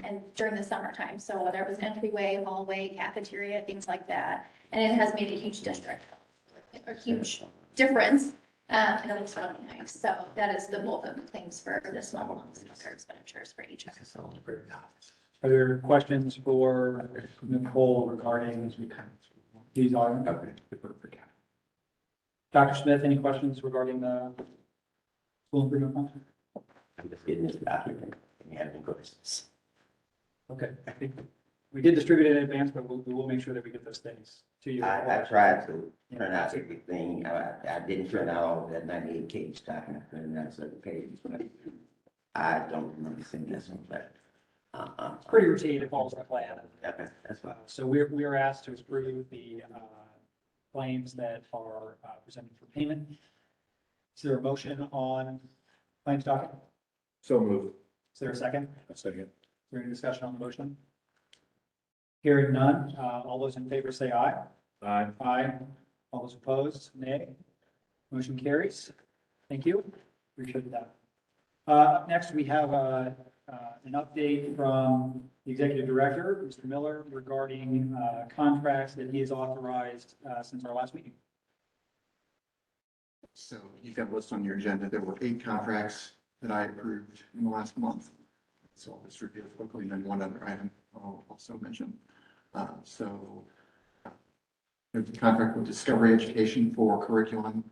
and during the summertime. So whether it was entryway, hallway, cafeteria, things like that. And it has made a huge huge difference. And it looks really nice. So that is the bulk of the claims for this month, along with other expenditures for each of us. Are there questions for Nicole regarding these items? Dr. Smith, any questions regarding the school improvement fund? I'm just getting this document, and you have any questions? Okay, I think we did distribute it in advance, but we will make sure that we get those things to you. I tried to print out everything, I didn't print out all of that 98-page document, I printed out certain pages, but I don't remember seeing this one, but. It's pretty routine, it follows the plan. Okay, that's fine. So we are asked to approve the claims that are presented for payment. Is there a motion on claims docket? So moved. Is there a second? A second. Is there any discussion on the motion? Hearing none, all those in favor say aye. Aye. Aye. All those opposed, nay. Motion carries. Thank you. Appreciate that. Up next, we have an update from the executive director, Mr. Miller, regarding contracts that he has authorized since our last meeting. So you've got a list on your agenda. There were 8 contracts that I approved in the last month. So I'll just review it quickly, and then one other item I'll also mention. The contract with Discovery Education for curriculum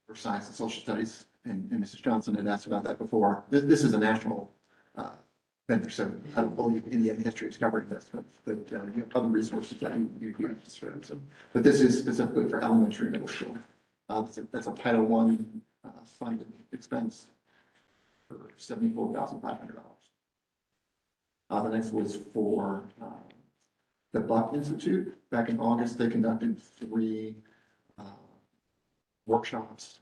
for science and social studies, and Mrs. Johnson had asked about that before. This is a national vendor, so I don't believe Indiana history is covering this, but you have other resources that you use. So, but this is specifically for elementary and middle school. That's a Title I funded expense for $74,500. The next was for the Buck Institute. Back in August, they conducted 3 workshops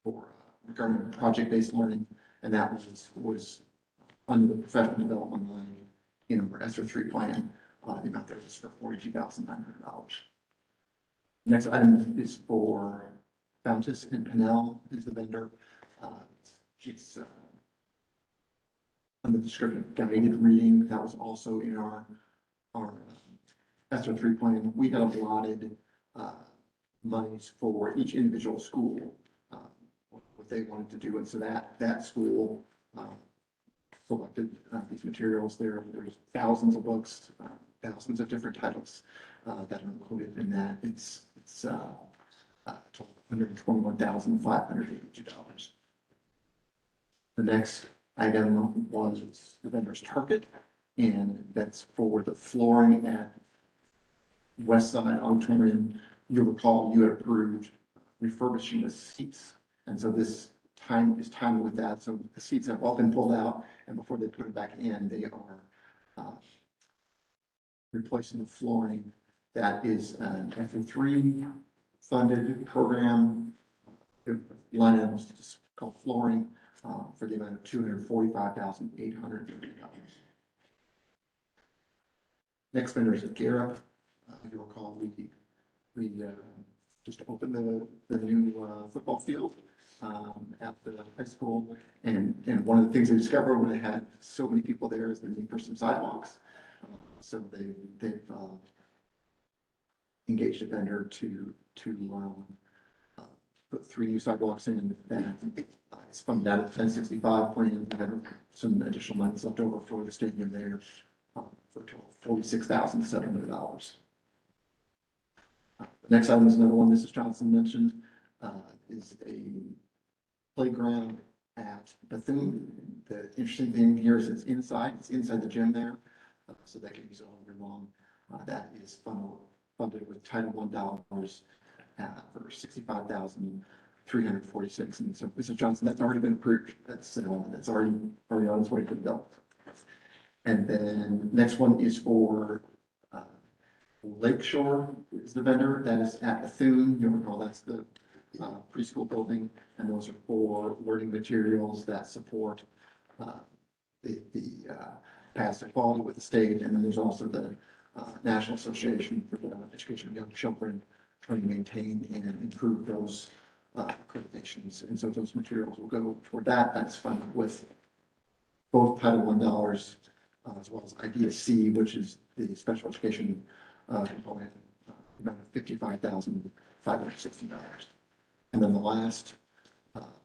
for regarding project-based learning, and that was under the professional development line in our ESSER 3 plan. The amount there was for $42,900. Next item is for Fountas and Pinnell is the vendor. It's under the description of guided reading. That was also in our our ESSER 3 plan, we had allotted monies for each individual school, what they wanted to do. And so that school selected these materials. There's thousands of books, thousands of different titles that are included in that. It's $121,582. The next item was the vendor's target, and that's for the flooring at West Side Auditorium. You'll recall you had approved refurbishing the seats, and so this time is timed with that. So the seats have all been pulled out, and before they put it back in, they are replacing the flooring. That is an FA3 funded program. The line item is just called flooring for the amount of $245,850. Next vendor is at Garrett. If you recall, we just opened the new football field at the high school, and one of the things they discovered when they had so many people there is the need for some sidewalks. So they've engaged a vendor to put 3 new sidewalks in. That it's funded out of the 1065 plan. We have some additional money left over for the stadium there for a total of $46,700. The next item is another one Mrs. Johnson mentioned, is a playground at Bethune. The interesting thing here is it's inside the gym there, so that can be used all year long. That is funded with Title I dollars for $65,346. And so, Mrs. Johnson, that's already been approved. That's already on its way to the bill. And then next one is for Lakeshore is the vendor. That is at Bethune. You'll recall that's the preschool building, and those are for learning materials that support the paths to quality with the state. And then there's also the National Association for the Education of Young Children, trying to maintain and improve those accreditations. And so those materials will go toward that. That's funded with both Title I dollars as well as IDSC, which is the special education component, about $55,560. And then the last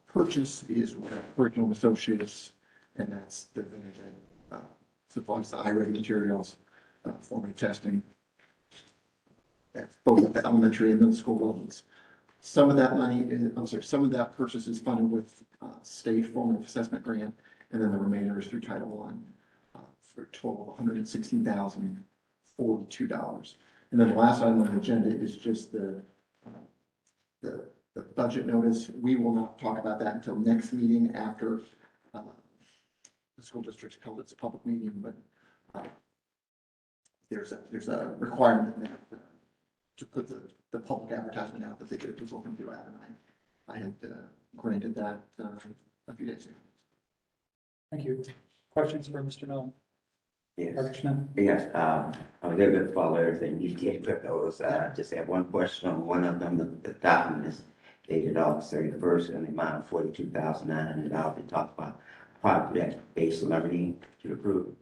purchase is with Curriculum Associates, and that's the vendor that supplies the high-ready materials, formative testing, at both at the elementary and middle school levels. Some of that money some of that purchase is funded with state formative assessment grant, and then the remainder is through Title I for a total of $116,042. And then the last item on the agenda is just the budget notice. We will not talk about that until next meeting after the school district held its public meeting, but there's a requirement to put the public advertisement out that they get approval from DUAB, and I had granted that a few days ago. Thank you. Questions for Mr. Miller? Yes. Dr. Schmidt? Yes, I was able to follow everything you did with those. Just have one question on one of them. The documents dated August 31st in the amount of $42,900. They talk about project-based learning to approve.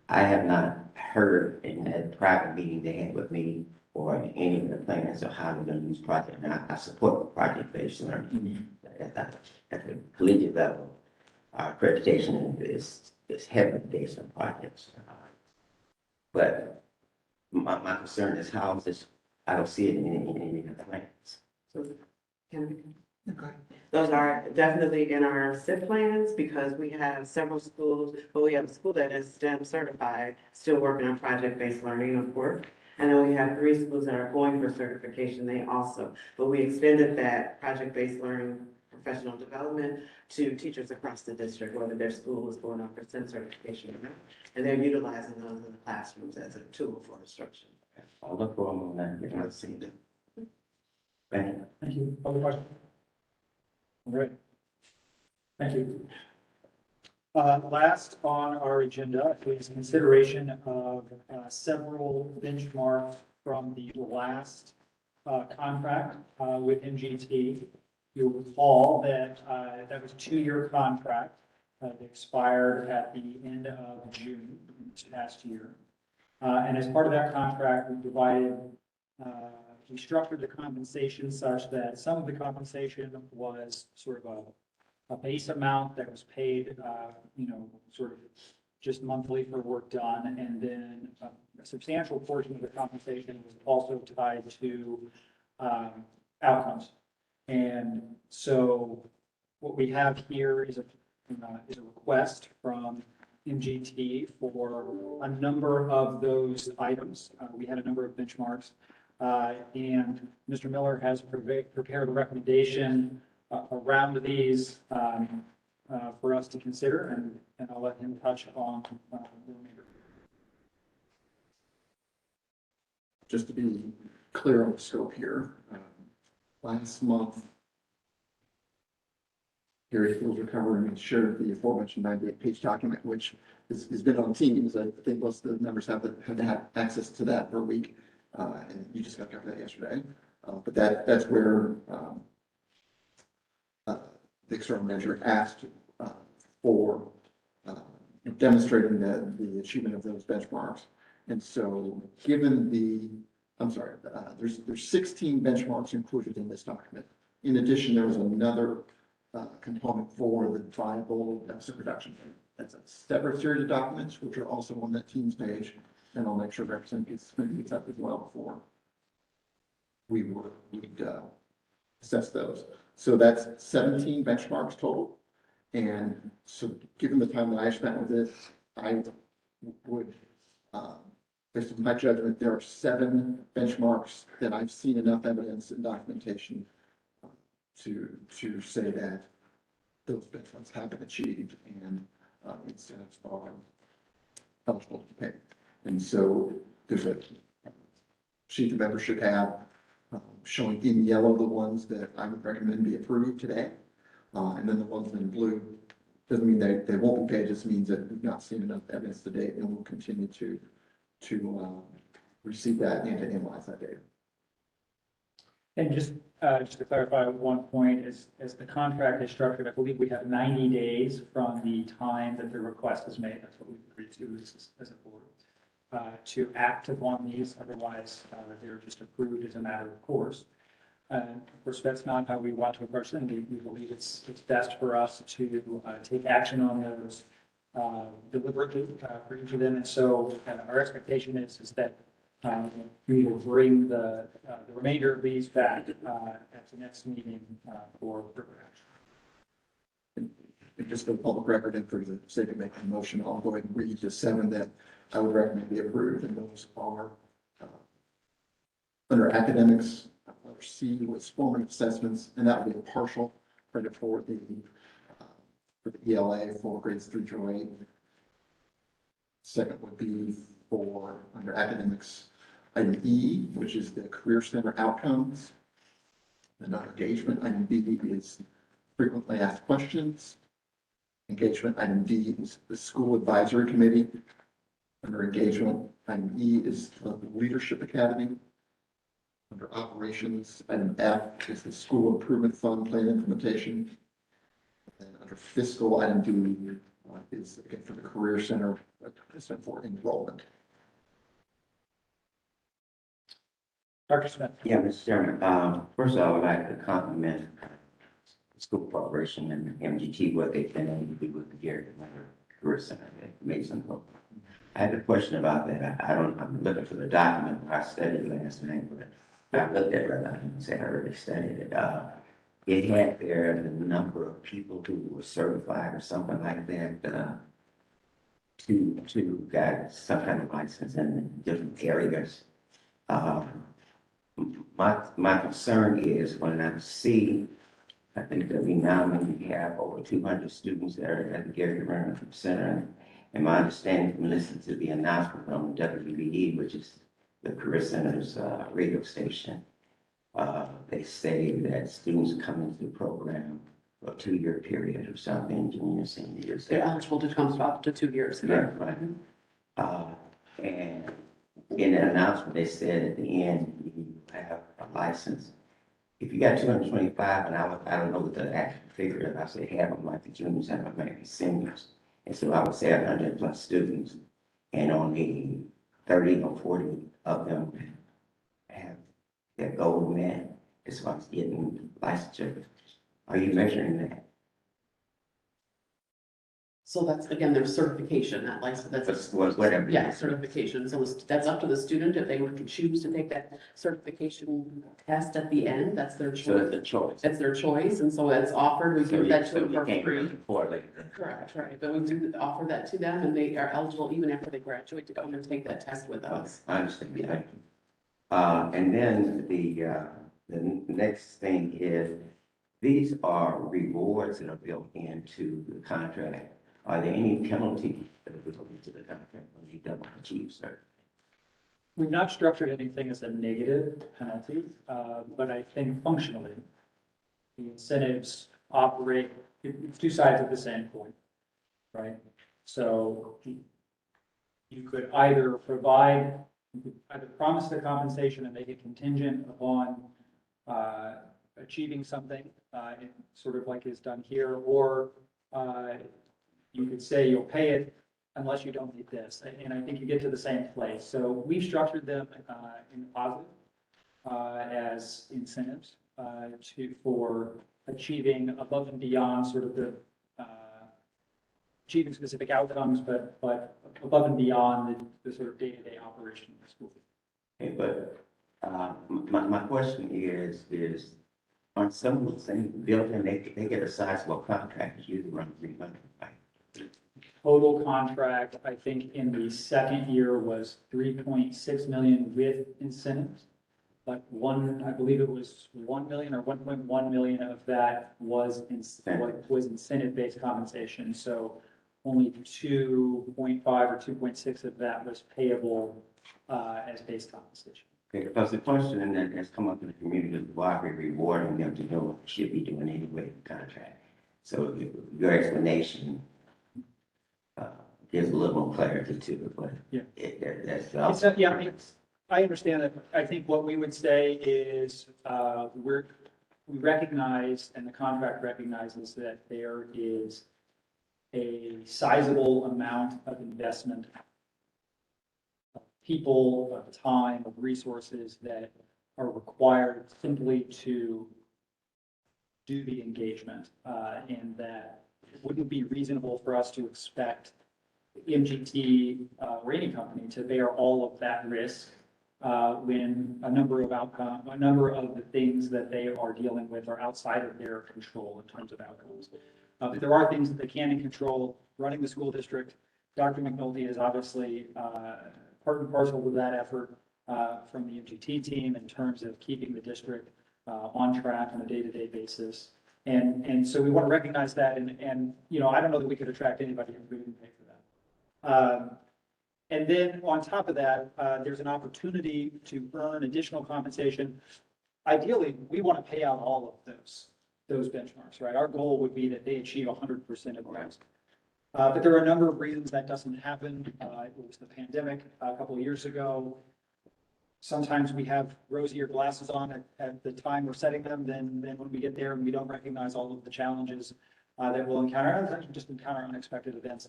I have not heard in that private meeting they had with me or in any of the plans of how they're going to use project. Now, I support project-based learning at the collegiate level. Accreditation is heavily based on projects. But my concern is how is this, I don't see it in any of the plans. So those are definitely in our SIP plans because we have several schools, but we have a school that is STEM certified, still working on project-based learning, of course. And then we have 3 schools that are going for certification, they also, but we extended that project-based learning professional development to teachers across the district, whether their school is going up for STEM certification or not. And they're utilizing those in the classrooms as a tool for instruction. I'll look for them on that. You're not seeing them. Thank you. Thank you. Other questions? All right. Thank you. Last on our agenda is consideration of several benchmarks from the last contract with MGT. You'll recall that that was a 2-year contract that expired at the end of June this past year. And as part of that contract, we structured the compensation such that some of the compensation was sort of a base amount that was paid, sort of just monthly for work done. And then a substantial portion of the compensation was also tied to outcomes. And so what we have here is a request from MGT for a number of those items. We had a number of benchmarks. And Mr. Miller has prepared a recommendation around these for us to consider, and I'll let him touch on the remainder. Just to be clear on the scope here, last month, Gary Fields recovered and shared the aforementioned 98-page document, which has been on Teams. I think most of the members have had access to that for a week, and you just got a copy of that yesterday. But that's where the external manager asked for demonstrating the achievement of those benchmarks. And so given there's 16 benchmarks included in this document. In addition, there was another component for the viable deficit reduction. That's a separate series of documents, which are also on that Teams page, and I'll make sure Representative Smith gets up as well before we'd assess those. So that's 17 benchmarks total. And so given the time that I spent with this, I would, based on my judgment, there are 7 benchmarks that I've seen enough evidence and documentation to say that those benchmarks have been achieved and incentives are eligible to pay. And so there's a sheet the members should have showing in yellow the ones that I would recommend be approved today. And then the ones in blue doesn't mean they won't be paid, just means that we've not seen enough evidence to date, and we'll continue to receive that and to analyze that data. And just to clarify one point, as the contract is structured, I believe we have 90 days from the time that the request is made. That's what we've agreed to as a board, to act upon these. Otherwise, they're just approved as a matter of course. Of course, that's not how we want to approach them. We believe it's best for us to take action on those deliberately for each of them. And so our expectation is that we will bring the remainder of these back at the next meeting for action. And just for the public record and for the sake of making a motion, I'll go ahead and read the 7 that I would recommend be approved, and those are under academics. Letter C was formative assessments, and that would be a partial credit for the ELA for grades 3 through 8. Second would be for under academics, item E, which is the career center outcomes. And under engagement, item B is frequently asked questions. Engagement, item D is the school advisory committee. Under engagement, item E is the leadership academy. Under operations, item F is the school improvement fund plan implementation. And under fiscal, item D is again for the career center for enrollment. Dr. Smith. Yeah, Mr. Chairman. First of all, I would like to compliment the school corporation and MGT, what they've been able to do with the Gary Career Center. Amazing. I had a question about that. I'm looking for the document I studied last night, but I looked at it, I didn't say I already studied it. It had there the number of people who were certified or something like that to get some kind of license in different areas. My concern is when I see, I think that we now maybe have over 200 students that are at the Gary Career Center. And my understanding from listening to the announcement from WBE, which is the Career Center's radio station, they say that students come into the program for a 2-year period or something, junior, senior years. They're eligible to come up to 2 years. Yeah, right. And in the announcement, they said at the end, you have a license. If you got 225, and I don't know what the actual figure is, I say half of them like the juniors, half of them might be seniors. And so I would say 100+ students, and only 30 or 40 of them have their goal met as far as getting licensure. Are you measuring that? So that's, again, their certification, not license, that's a Whatever. it yeah, is. certification. So that's up to the student if they were to choose to take that certification test at the end. That's their So choice. it's a choice. That's their choice, and so it's offered. We give that to them for free. Correlate. Correct, right. But we do offer that to them, and they are eligible even after they graduate to come and take that test with us. I understand. Thank you. And then the next thing is, these are rewards that are built into the contract. Are there any penalties that are built into the contract when you don't achieve certain? We've not structured anything as a negative penalty, but I think functionally, the incentives operate, it's two sides of the same coin, right? So you could either promise the compensation and make it contingent upon achieving something, sort of like is done here, or you could say you'll pay it unless you don't meet this, and I think you get to the same place. So we've structured them in positive as incentives for achieving above and beyond sort of the achieving specific outcomes, but above and beyond the sort of day-to-day operation of the school. Okay, but my question is on some of the things built in, they get a sizable contract, usually around 300, right? Total contract, I think in the second year was 3.6 million with incentives. But I believe it was 1 million or 1.1 million of that was incentive-based compensation. So only 2.5 or 2.6 of that was payable as base compensation. Okay, because the question that has come up in the community is why we're rewarding them to know what they should be doing anyway in the contract. So your explanation gives a little more clarity to it, but yeah, I understand that. I think what we would say is we recognize, and the contract recognizes, that there is a sizable amount of investment of people, of time, of resources that are required simply to do the engagement, and that it wouldn't be reasonable for us to expect MGT or any company to bear all of that risk when a number of the things that they are dealing with are outside of their control in terms of outcomes. But there are things that they can control. Running the school district, Dr. McNulty is obviously part and parcel with that effort from the MGT team in terms of keeping the district on track on a day-to-day basis. And so we want to recognize that, and I don't know that we could attract anybody if we didn't pay for that. And then on top of that, there's an opportunity to earn additional compensation. Ideally, we want to pay out all of those benchmarks, right? Our goal would be that they achieve 100% of those. But there are a number of reasons that doesn't happen. It was the pandemic a couple of years ago. Sometimes we have rosier glasses on at the time we're setting them than when we get there and we don't recognize all of the challenges that we'll encounter. Sometimes just encounter unexpected events.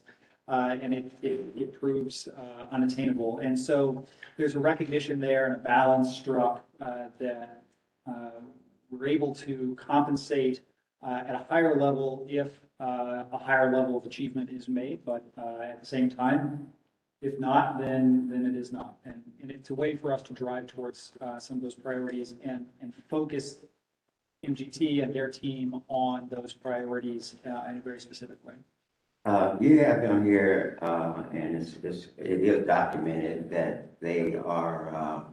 And it proves unattainable. And so there's a recognition there and a balance struck that we're able to compensate at a higher level if a higher level of achievement is made, but at the same time, if not, then it is not. And it's a way for us to drive towards some of those priorities and focus MGT and their team on those priorities in a very specific way. You have on here, and it is documented that they are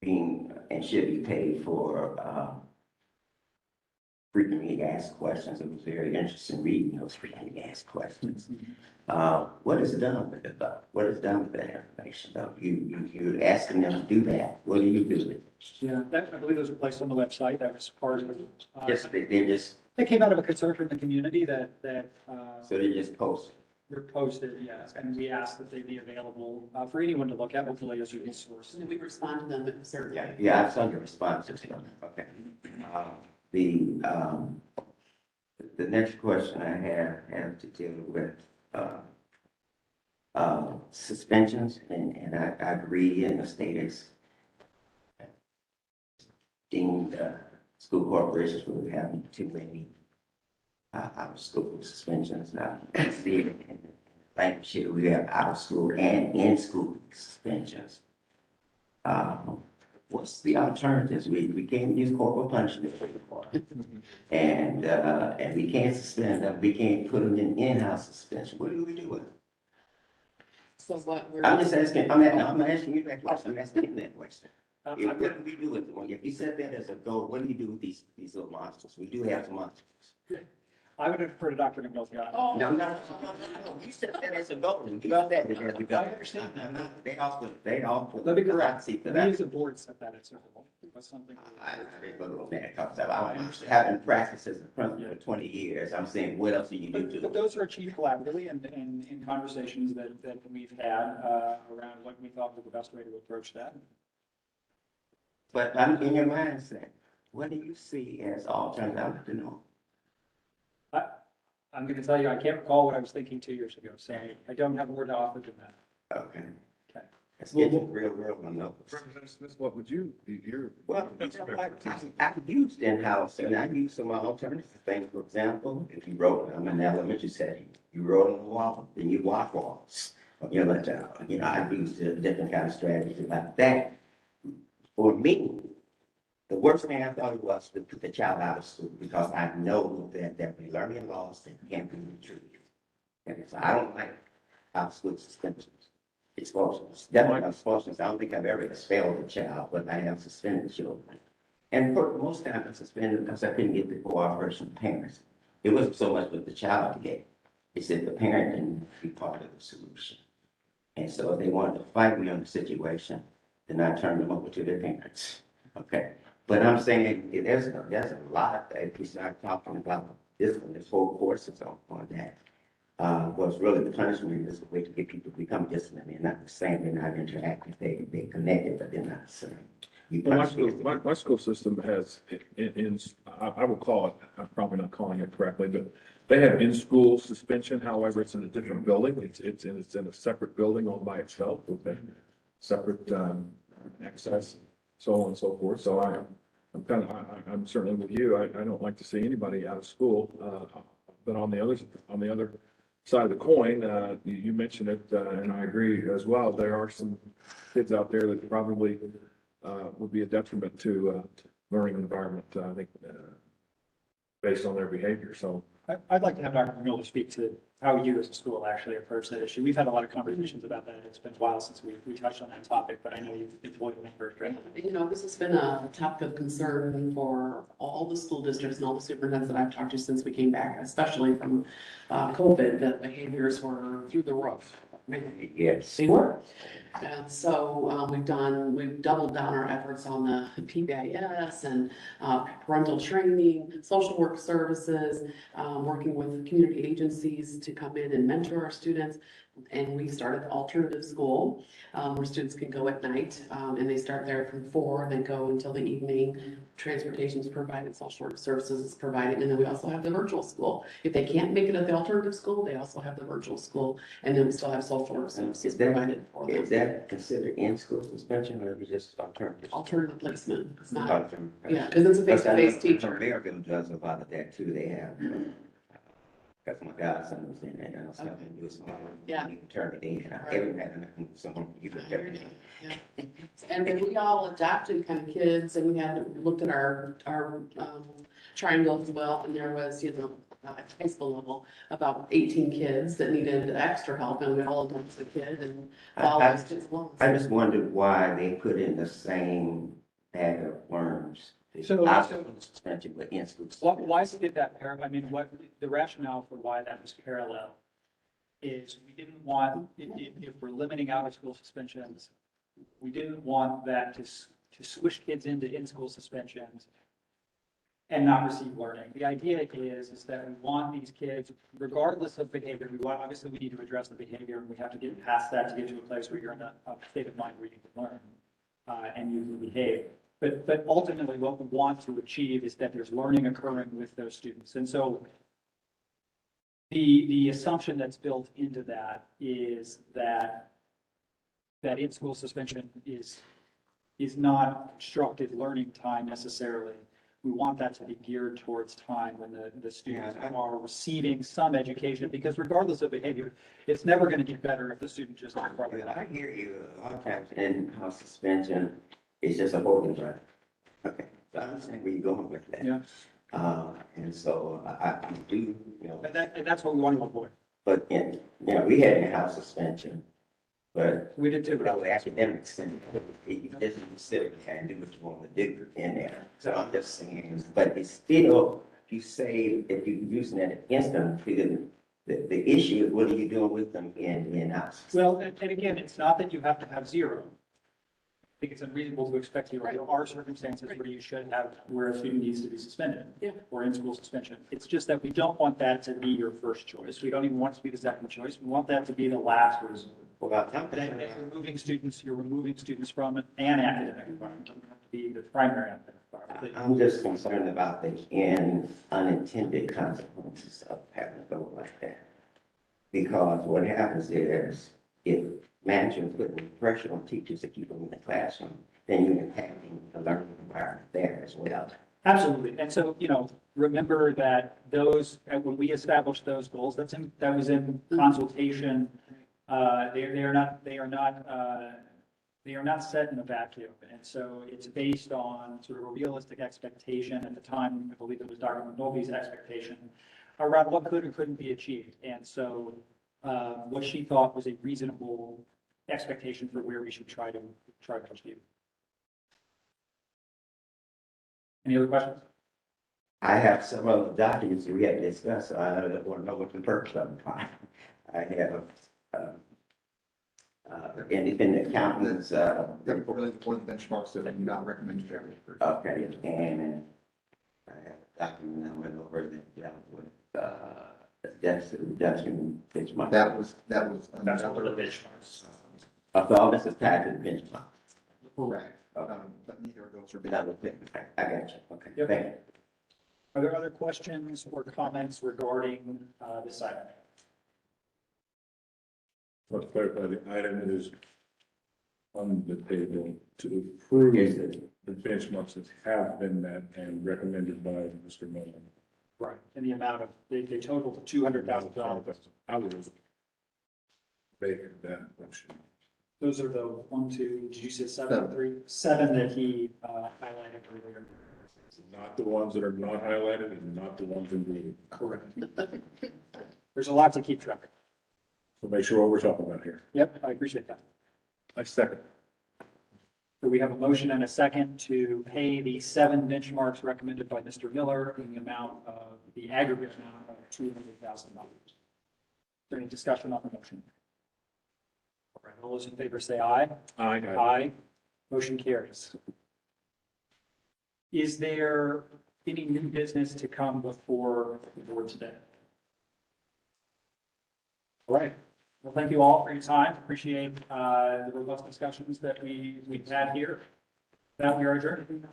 being and should be paid for frequently asked questions. It was very interesting reading those frequently asked questions. What is done with it, though? What is done with that information, though? You're asking them to do that. What do you do with it? Yeah, I believe those were placed on the website. That was part of it. Yes, they're just. They came out of a concern from the community that. So they just post. They're posted, yes, and we asked that they be available for anyone to look at, hopefully as a resource. And we respond to them certainly. Yeah, I've seen your responses to them. Okay. The next question I have to deal with, suspensions, and I agree, and the state is deemed school corporations for having too many out of school suspensions. Now, see, in Lancashire, we have out of school and in school suspensions. What's the alternatives? We can't use corporal punishment anymore. And we can't suspend them, we can't put them in in-house suspension. What do we do with them? So what we're. I'm just asking, I'm asking you that question, I'm asking him that question. What do we do with them? If you set that as a goal, what do you do with these little monsters? We do have some monsters. I would defer to Dr. McNulty. Oh. No, you set that as a goal, you got that as a goal. I understand that. They all. Let me correct. See for We that. as a board set that as a goal. That's something. I haven't practiced as a principal for 20 years. I'm saying, what else do you do? But those are achieved collaboratively and in conversations that we've had around what we thought was the best way to approach that. But I'm in your mindset. What do you see as alternative? I want to know. I'm going to tell you, I can't recall what I was thinking 2 years ago, so I don't have more to offer than that. Okay. Okay. Let's get to the real world on those. Representative Smith, what would you, you're. Well, I've used in-house and I use some alternative things. For example, if you wrote, I'm in elementary setting, you wrote on the wall, then you walk walls. You know, I used a different kind of strategy like that. For me, the worst thing I thought it was to put the child out of school because I know that they'll be learning loss and can't be retrieved. And so I don't like out of school suspensions. Expulsions. Definitely expulsions. I don't think I've ever expelled a child, but I have suspended children. And for most times I suspended because I couldn't get the cooperation of parents. It wasn't so much what the child did. It's that the parent didn't be part of the solution. And so if they wanted to fight me on the situation, then I turned them over to their parents. Okay. But I'm saying there's a lot that we start talking about this whole course is on that. Was really the punishment is a way to get people to become disciplined. They're not the same, they're not interactive, they're connected, but they're not the same. Well, my school system has, I will call it, I'm probably not calling it correctly, but they have in-school suspension. However, it's in a different building. It's in a separate building all by itself with a separate access, so on and so forth. So I'm certainly with you. I don't like to see anybody out of school. But on the other side of the coin, you mentioned it, and I agree as well. There are some kids out there that probably would be a detriment to learning environment, I think, based on their behavior. So I'd like to have Dr. Miller speak to how you as a school actually approach that issue. We've had a lot of conversations about that. It's been a while since we touched on that topic, but I know you've employed members, right? You know, this has been a topic of concern for all the school districts and all the superintendents that I've talked to since we came back, especially from COVID, that behaviors were through the roof. Yes. They were. And so we've doubled down our efforts on the PBIS and parental training, social work services, working with community agencies to come in and mentor our students. And we started alternative school where students can go at night and they start there from 4, then go until the evening. Transportation is provided, social work services is provided, and then we also have the virtual school. If they can't make it at the alternative school, they also have the virtual school, and then we still have social work services provided for them. Is that considered in-school suspension or is it just alternative? Alternative placement. It's not, Alternative. yeah, because it's a face-to-face teacher. American does a lot of that too. They have. That's my godson was in there, and I was helping him do some. Yeah. You can turn it in. I gave him that, and someone you can turn it in. Yeah. And then we all adopted kind of kids, and we had looked at our triangle as well, and there was, at high school level, about 18 kids that needed extra help, and we all adopted a kid and followed those kids along. I just wondered why they put in the same bag of worms. So- Suspension, but in-school. Why did that parallel? I mean, what the rationale for why that was parallel is we didn't want, if we're limiting out of school suspensions, we didn't want that to squish kids into in-school suspensions and not receive learning. The idea is that we want these kids, regardless of behavior, obviously we need to address the behavior and we have to get past that to get to a place where you're in a state of mind where you can learn and you can behave. But ultimately what we want to achieve is that there's learning occurring with those students. And so the assumption that's built into that is that that in-school suspension is not constructive learning time necessarily. We want that to be geared towards time when the students are receiving some education, because regardless of behavior, it's never going to get better if the student just. I hear you. A lot of times in-house suspension is just a holding ground. Okay, so I understand where you're going with that. Yeah. And so I do, you know. And that's what we want to avoid. But we had in-house suspension, but. We did too. That was academics, and you just sit there and do what you want to do in there. So I'm just saying, but it's still, if you're using that against them, the issue is what are you doing with them in-house? Well, and again, it's not that you have to have zero. I think it's unreasonable to expect zero. There are circumstances where you should have, where a student needs to be suspended. Yeah. Or in-school suspension. It's just that we don't want that to be your first choice. We don't even want it to be the second choice. We want that to be the last resort. Well, And you're removing students from an academic environment. It doesn't have to be the primary academic environment. I'm just concerned about the unintended consequences of having to go like that. Because what happens is, if management putting pressure on teachers to keep them in the classroom, then you're impacting the learning environment there as well. Absolutely. And so, remember that when we established those goals, that was in consultation. They are not set in a vacuum. And so it's based on sort of a realistic expectation at the time. I believe it was Dr. McNulty's expectation around what could or couldn't be achieved. And so what she thought was a reasonable expectation for where we should try to achieve. Any other questions? I have some of the documents we had discussed, so I don't want to know what the purpose of them are. I have independent accountants. Really important benchmarks that are not recommended for every group. Okay, and I have a document I went over that dealt with reduction benchmark. That was That's one of the benchmarks. So all this is tied to the benchmark. correct. But neither of those are. That was it. I got you. Okay, Yep. thank you. Are there other questions or comments regarding this item? Let's clarify, the item is on the table to approve the benchmarks that have been met and recommended by Mr. Miller. Right. In the amount of, they totaled $200,000. I was making that motion. Those are the 1, 2, did you say 7, 3? 7 that he highlighted earlier. Not the ones that are not highlighted and not the ones in green. Correct. There's a lot to keep track of. So make sure what we're talking about here. Yep, I appreciate that. I second. So we have a motion and a second to pay the 7 benchmarks recommended by Mr. Miller in the amount of, the aggregate amount of $200,000. Is there any discussion on the motion? All right, all those in favor say aye. Aye. Aye. Motion carries. Is there any new business to come before the board today? All right. Well, thank you all for your time. Appreciate the robust discussions that we've had here. Now we are adjourned.